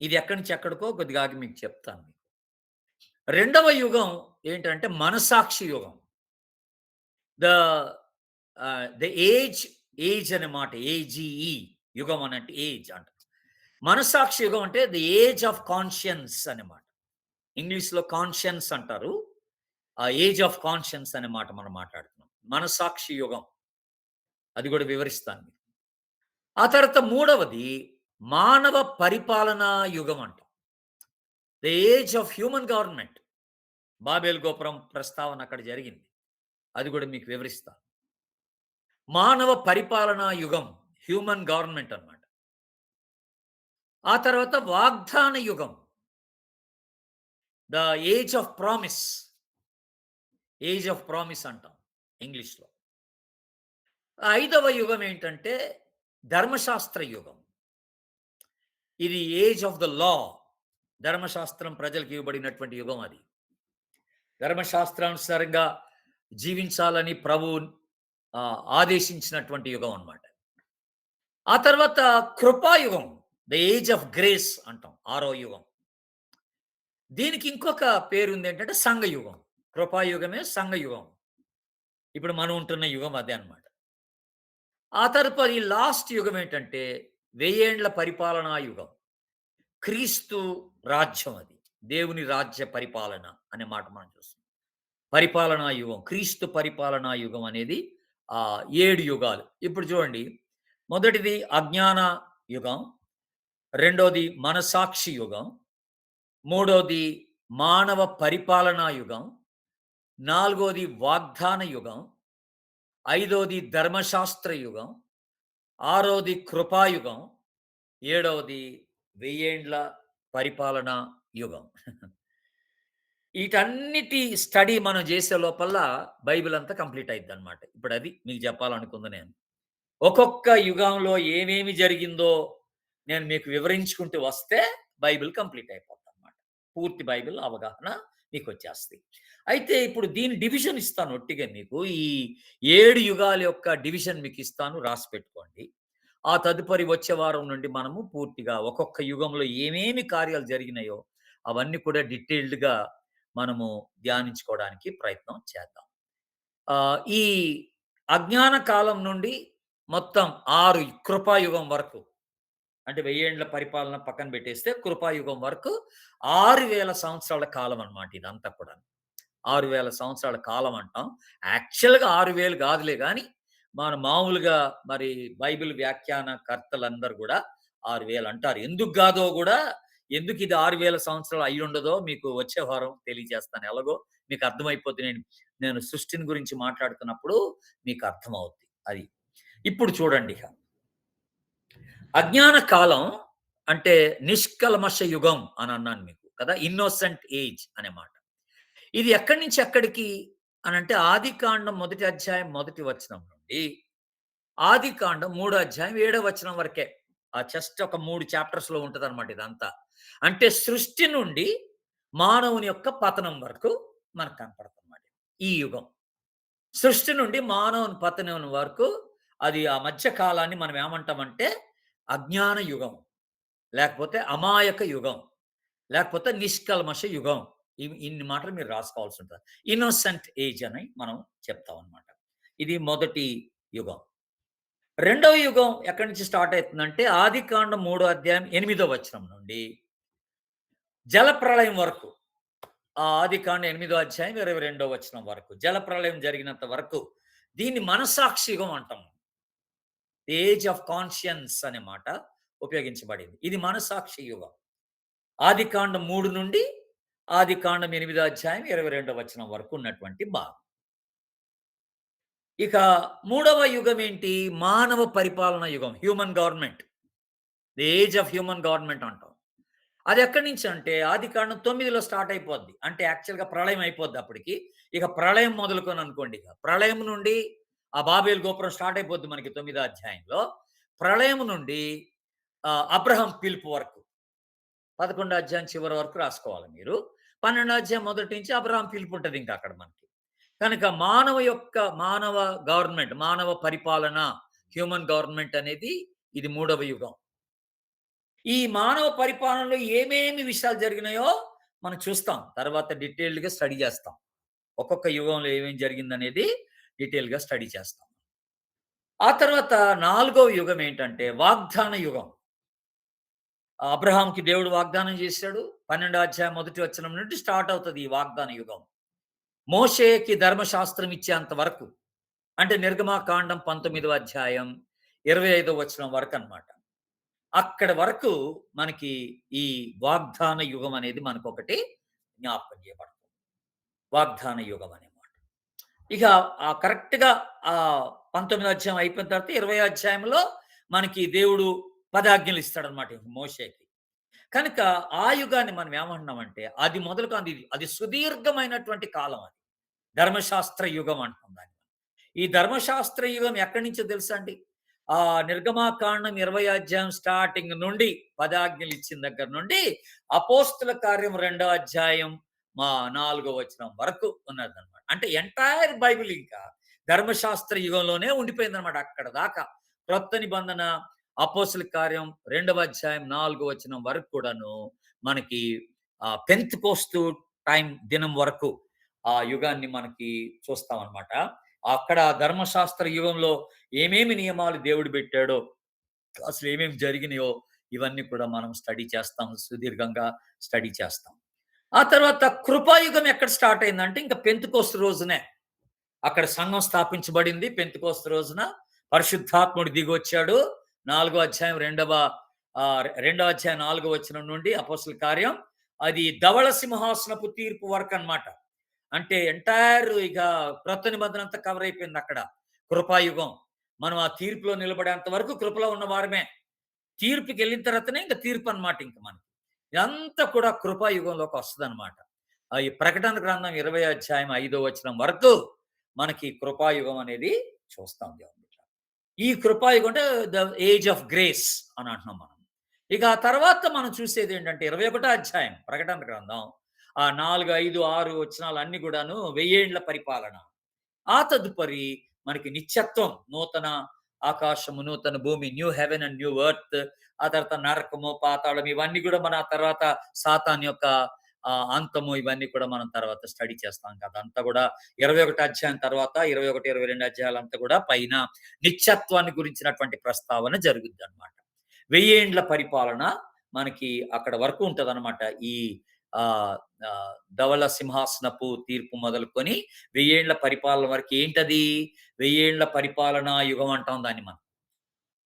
ఇది ఎక్కడి నుంచి ఎక్కడికో కొద్దిగా ఆగి మీకు చెప్తాను మీకు. రెండవ యుగం ఏంటంటే మనసాక్షి యుగం. ద ద ఏజ్ ఏజ్ అనే మాట ఏజీఈ యుగం అని అంటే ఏజ్ అంట. మనస్సాక్షి యుగం అంటే ది ఏజ్ ఆఫ్ కాన్షియన్స్ అనే మాట. ఇంగ్లీష్‌లో కాన్షియన్స్ అంటారు. ఆ ఏజ్ ఆఫ్ కాన్షియన్స్ అనే మాట మనం మాట్లాడుతున్నాం. మనస్సాక్షి యుగం. అది కూడా వివరిస్తాను మీకు. ఆ తర్వాత మూడవది మానవ పరిపాలనా యుగం అంటాం. The age of human government. Babel గోపురం ప్రస్తావన అక్కడ జరిగింది. అది కూడా మీకు వివరిస్తా. మానవ పరిపాలనా యుగం. హ్యూమన్ గవర్నమెంట్ అన్నమాట. ఆ తర్వాత వాగ్దాన యుగం. The age of promise. Age of promise అంటాం ఇంగ్లీష్‌లో. ఐదవ యుగం ఏంటంటే ధర్మశాస్త్ర యుగం. ఇది ఏజ్ ఆఫ్ ద లా. ధర్మశాస్త్రం ప్రజలకు ఇవ్వబడినటువంటి యుగం అది. ధర్మశాస్త్రానుసారంగా జీవించాలని ప్రభువు ఆదేశించినటువంటి యుగం అన్నమాట. ఆ తర్వాత కృపాయుగం. ద ఏజ్ ఆఫ్ గ్రేస్ అంటాం. ఆరో యుగం. దీనికి ఇంకొక పేరుంది ఏంటంటే సంఘయుగం. కృపాయుగమే సంఘయుగం. ఇప్పుడు మనం ఉంటున్న యుగం అదే అన్నమాట. ఆ తదుపరి లాస్ట్ యుగం ఏంటంటే వెయ్యేండ్ల పరిపాలనా యుగం. క్రీస్తు రాజ్యం అది. దేవుని రాజ్య పరిపాలన అనే మాట మనం చూస్తాం. పరిపాలనా యుగం. క్రీస్తు పరిపాలనా యుగం అనేది 7 యుగాలు. ఇప్పుడు చూడండి. మొదటిది అజ్ఞాన యుగం. రెండోది మనసాక్షి యుగం. మూడోది మానవ పరిపాలనా యుగం. నాలుగోది వాగ్దాన యుగం. ఐదోది ధర్మశాస్త్ర యుగం. ఆరోది కృపాయుగం. ఏడవది వెయ్యేండ్ల పరిపాలనా యుగం. వీటన్నిటి స్టడీ మనం చేసే లోపల బైబిల్ అంతా కంప్లీట్ అయిద్దనమాట. ఇప్పుడది మీకు చెప్పాలనుకుంది నేను. ఒక్కొక్క యుగంలో ఏమేమి జరిగిందో నేను మీకు వివరించుకుంటూ వస్తే బైబిల్ కంప్లీట్ అయిపోద్దనమాట. పూర్తి బైబిల్ అవగాహన మీకొచ్చేస్తది. అయితే ఇప్పుడు దీని డివిజన్ ఇస్తాను ఒట్టిగా మీకు. ఈ 7 యుగాల యొక్క డివిజన్ మీకిస్తాను రాసి పెట్టుకోండి. ఆ తదుపరి వచ్చే వారం నుండి మనము పూర్తిగా ఒక్కొక్క యుగంలో ఏమేమి కార్యాలు జరిగినాయో అవన్నీ కూడా డీటెయిల్డ్‌గా మనము ధ్యానించుకోవడానికి ప్రయత్నం చేద్దాం. ఈ అజ్ఞాన కాలం నుండి మొత్తం 6 కృపాయుగం వరకు అంటే 1000 ఏండ్ల పరిపాలన పక్కన పెట్టేస్తే కృపాయుగం వరకు 6000 సంవత్సరాల కాలం అన్నమాట ఇదంతా కూడా. 6000 సంవత్సరాల కాలం అంటాం. యాక్చువల్‌గా 6000 కాదులే గానీ, మన మామూలుగా మరి బైబిల్ వ్యాఖ్యానకర్తలందరూ గూడా 6000 అంటారు. ఎందుకు గాదో గూడా, ఎందుకు ఇది 6000 సంవత్సరాలు అయ్యుండదో మీకు వచ్చే వారం తెలియజేస్తాను. ఎలాగో మీకు అర్థమైపోద్ది. నేను సృష్టిని గురించి మాట్లాడుతున్నప్పుడు మీకు అర్థమవుద్ది. అది. ఇప్పుడు చూడండిక. అజ్ఞాన కాలం అంటే నిష్కల్మష యుగం అని అన్నాను మీకు కదా! ఇన్నోసెంట్ ఏజ్ అనే మాట. ఇది ఎక్కడి నుంచి ఎక్కడికి అనంటే ఆదికాండం మొదటి అధ్యాయం మొదటి వచనం నుండి ఆదికాండం మూడో అధ్యాయం 7వ వచనం వరకే. జస్ట్ ఒక 3 చాప్టర్స్‌లో ఉంటదన్నమాట ఇదంతా. అంటే సృష్టి నుండి మానవుని యొక్క పతనం వరకు మనకు కనపడుతుందన్నమాట. ఈ యుగం. సృష్టి నుండి మానవుని పతనం వరకు అది ఆ మధ్య కాలాన్ని మనం ఏమంటామంటే అజ్ఞాన యుగం. లేకపోతే అమాయక యుగం. లేకపోతే నిష్కల్మష యుగం. ఇన్ని మాటలు మీరు రాసుకోవాల్సి ఉంటది. ఇన్నోసెంట్ ఏజ్ అని మనం చెప్తామనమాట. ఇది మొదటి యుగం. రెండవ యుగం ఎక్కడి నుంచి స్టార్ట్ అయితుందంటే ఆదికాండం 3 అధ్యాయం 8వ వచనం నుండి జలప్రళయం వరకు. ఆదికాండం 8వ అధ్యాయం 22వ వచనం వరకు. జలప్రళయం జరిగినంత వరకు దీన్ని మనస్సాక్షి యుగం అంటాం. ది ఏజ్ ఆఫ్ కాన్షియన్స్ అనే మాట ఉపయోగించబడింది. ఇది మనస్సాక్షి యుగం. ఆదికాండం 3 నుండి ఆదికాండం 8వ అధ్యాయం 22వ వచనం వరకు ఉన్నటువంటి భాగం. ఇక మూడవ యుగం ఏంటి? మానవ పరిపాలన యుగం. Human government. The age of human government అంటాం. అది ఎక్కడి నుంచి అంటే ఆదికాండం 9లో స్టార్ట్ అయిపోద్ది. అంటే యాక్చువల్‌గా ప్రళయం అయిపోద్ది అప్పటికి. ఇక ప్రళయం మొదలుకొని అనుకోండి ఇక. ప్రళయం నుండి ఆ బాబేలు గోపురం స్టార్ట్ అయిపోద్ది మనకి 9దో అధ్యాయంలో. ప్రళయం నుండి అబ్రహాం పిలుపు వరకు. 11 అధ్యాయం చివరి వరకు రాసుకోవాలి మీరు. 12 అధ్యాయం మొదటి నుంచి అబ్రహాం పిలుపు ఉంటది ఇంకా అక్కడ మనకి. కనుక మానవ గవర్నమెంట్, మానవ పరిపాలన, హ్యూమన్ గవర్నమెంట్ అనేది ఇది మూడవ యుగం. ఈ మానవ పరిపాలనలో ఏమేమి విషయాలు జరిగినాయో మనం చూస్తాం. తర్వాత డీటెయిల్డ్‌గా స్టడీ చేస్తాం. ఒక్కొక్క యుగంలో ఏమేం జరిగిందనేది డీటెయిల్‌గా స్టడీ చేస్తాం. ఆ తర్వాత నాలుగవ యుగం ఏంటంటే వాగ్దాన యుగం. అబ్రహాంకి దేవుడు వాగ్దానం చేశాడు. 12 అధ్యాయం మొదటి వచనం నుండి స్టార్ట్ అవుతది ఈ వాగ్దాన యుగం. మోషేకి ధర్మశాస్త్రం ఇచ్చేంత వరకు. అంటే నిర్గమాకాండం 19వ అధ్యాయం 25వ వచనం వరకనమాట. అక్కడి వరకు మనకి ఈ వాగ్దాన యుగం అనేది మనకొకటి జ్ఞాపకం చేయబడుతుంది. వాగ్దాన యుగం అనే మాట. ఇక కరెక్ట్‌గా 19 అధ్యాయం అయిపోయిన తర్వాత 20 అధ్యాయంలో మనకి దేవుడు 10 ఆజ్ఞలు ఇస్తాడనమాట మోషేకి. కనుక ఆ యుగాన్ని మనం ఏమంటున్నామంటే అది మొదలుకొని అది సుదీర్ఘమైనటువంటి కాలం అది. ధర్మశాస్త్ర యుగం అంటాం దాన్ని. ఈ ధర్మశాస్త్ర యుగం ఎక్కడి నుంచో తెలుసా అండి? నిర్గమాకాండం 20 అధ్యాయం స్టార్టింగ్ నుండి 10 ఆజ్ఞలు ఇచ్చిన దగ్గర నుండి అపోస్తుల కార్యం 2 అధ్యాయం 4 వచనం వరకు ఉన్నదన్నమాట. అంటే ఎంటైర్ బైబిల్ ఇంకా ధర్మశాస్త్ర యుగంలోనే ఉండిపోయిందన్నమాట అక్కడ దాకా. క్రొత్త నిబంధన అపోస్తుల కార్యం 2వ అధ్యాయం 4 వచనం వరకు కూడాను మనకి పెంతెకోస్తు టైం దినం వరకు ఆ యుగాన్ని మనకి చూస్తామన్నమాట. అక్కడ ధర్మశాస్త్ర యుగంలో ఏమేమి నియమాలు దేవుడు పెట్టాడో, అసలు ఏమేమి జరిగినాయో ఇవన్నీ కూడా మనం స్టడీ చేస్తాం. సుదీర్ఘంగా స్టడీ చేస్తాం. ఆ తర్వాత కృపాయుగం ఎక్కడ స్టార్ట్ అయిందంటే ఇంకా పెంతెకోస్తు రోజునే. అక్కడ సంఘం స్థాపించబడింది పెంతెకోస్తు రోజున. పరిశుద్ధాత్ముడు దిగొచ్చాడు. 4 అధ్యాయం 2వ అధ్యాయం 4 వచనం నుండి అపోస్తలుల కార్యం. అది ధవళ సింహాసనపు తీర్పు వరకనమాట. అంటే ఎంటైర్ ఇక క్రొత్త నిబంధన అంతా కవర్ అయిపోయింది అక్కడ. కృపాయుగం. మనం ఆ తీర్పులో నిలబడేంత వరకు కృపలో ఉన్న వారమే. తీర్పుకెళ్ళిన తర్వాతనే ఇంక తీర్పు అన్నమాట ఇంక మనకి. ఇదంతా కూడా కృపాయుగంలోకి వస్తదనమాట. ఈ ప్రకటన గ్రంథం 20 అధ్యాయం 5 వచనం వరకు మనకి కృపాయుగం అనేది చూస్తాం దేవుని బిడ్డ. ఈ కృపాయుగం అంటే ద ఏజ్ ఆఫ్ గ్రేస్ అని అంటున్నాం మనం. ఇక ఆ తర్వాత మనం చూసేదేంటంటే 21 అధ్యాయం ప్రకటన గ్రంథం. 4, 5, 6 వచనాలన్నీ గూడాను వెయ్యేండ్ల పరిపాలన. ఆ తదుపరి మనకి నిత్యత్వం, నూతన ఆకాశము, నూతన భూమి, new heaven and new earth. ఆ తర్వాత నరకము, పాతాళం ఇవన్నీ గూడా మన తర్వాత సాతాను యొక్క అంతము ఇవన్నీ కూడా మనం తర్వాత స్టడీ చేస్తాం కదా! అంతా గూడా 21 అధ్యాయం తర్వాత 21, 22 అధ్యాయాలంతా గూడా పైన నిత్యత్వాన్ని గురించినటువంటి ప్రస్తావన జరుగుద్దనమాట. వెయ్యేండ్ల పరిపాలన మనకి అక్కడ వరకు ఉంటదనమాట. ఈ ఆహ్, ధవళ సింహాసనపు తీర్పు మొదలుకొని వెయ్యేండ్ల పరిపాలన వరకు ఏంటది? వెయ్యేండ్ల పరిపాలనా యుగం అంటాం దాన్ని మనం.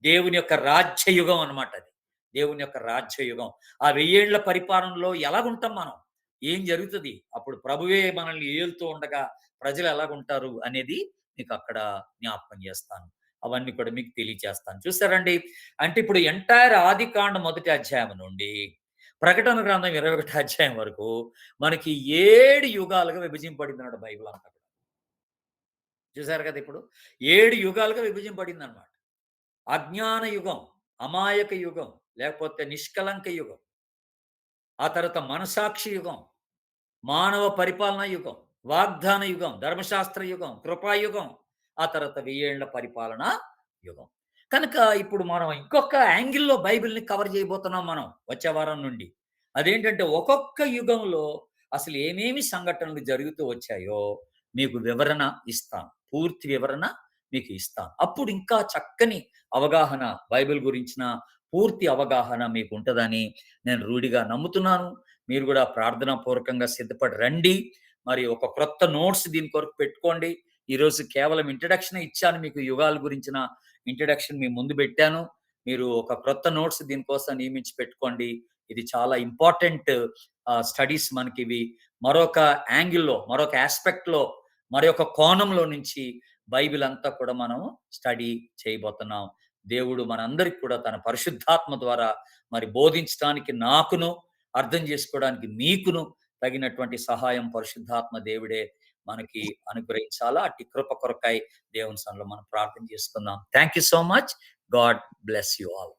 దేవుని యొక్క రాజ్య యుగం అనమాట అది. దేవుని యొక్క రాజ్య యుగం. ఆ వెయ్యేండ్ల పరిపాలనలో ఎలాగుంటాం మనం? ఏం జరుగుతది? అప్పుడు ప్రభువే మనల్ని ఏలుతూ ఉండగా ప్రజలు ఎలాగుంటారు అనేది మీకక్కడ జ్ఞాపకం చేస్తాను. అవన్నీ కూడా మీకు తెలియచేస్తాను. చూసారండి? అంటే ఇప్పుడు ఎంటైర్ ఆదికాండం మొదటి అధ్యాయం నుండి ప్రకటన గ్రంథం 21 అధ్యాయం వరకు మనకి 7 యుగాలుగా విభజింపబడిందన్నమాట బైబిల్ అంతా కూడా. చూసారు కదా ఇప్పుడు? 7 యుగాలుగా విభజింపబడిందన్నమాట. అజ్ఞాన యుగం, అమాయక యుగం, లేకపోతే నిష్కలంక యుగం. ఆ తర్వాత మనసాక్షి యుగం, మానవ పరిపాలన యుగం, వాగ్దాన యుగం, ధర్మశాస్త్ర యుగం, కృపాయుగం, ఆ తర్వాత వెయ్యేండ్ల పరిపాలన యుగం. కనుక ఇప్పుడు మనం ఇంకొక యాంగిల్‌లో బైబిల్‌ని కవర్ చేయబోతున్నాం మనం వచ్చే వారం నుండి. అదేంటంటే ఒక్కొక్క యుగంలో అసలు ఏమేమి సంఘటనలు జరుగుతూ వచ్చాయో మీకు వివరణ ఇస్తాను. పూర్తి వివరణ మీకు ఇస్తాను. అప్పుడు ఇంకా చక్కని అవగాహన బైబిల్ గురించిన పూర్తి అవగాహన మీకుంటదని నేను రూఢిగా నమ్ముతున్నాను. మీరు గూడా ప్రార్థనా పూర్వకంగా సిద్ధపడి రండి. మరి ఒక క్రొత్త నోట్స్ దీని కొరకు పెట్టుకోండి. ఈరోజు కేవలం ఇంట్రడక్షనే ఇచ్చాను మీకు యుగాల గురించిన ఇంట్రడక్షన్ మీ ముందు పెట్టాను. మీరు ఒక క్రొత్త నోట్స్ దీనికోసం నియమించి పెట్టుకోండి. ఇది చాలా ఇంపార్టెంట్ స్టడీస్ మనకివి. మరొక యాంగిల్‌లో, మరొక యాస్పెక్ట్‌లో, మరొక కోణంలో నుంచి బైబిల్ అంతా కూడా మనం స్టడీ చేయబోతున్నాం. దేవుడు మనందరికి కూడా తన పరిశుద్ధాత్మ ద్వారా మరి బోధించడానికి నాకును, అర్థం చేసుకోవడానికి మీకును తగినటువంటి సహాయం పరిశుద్ధాత్మ దేవుడే మనకి అనుగ్రహించాలా. అట్టి కృప కొరకై దేవుని సన్నిధిలో మనం ప్రార్థన చేసుకుందాం. Thank you so much. God bless you all.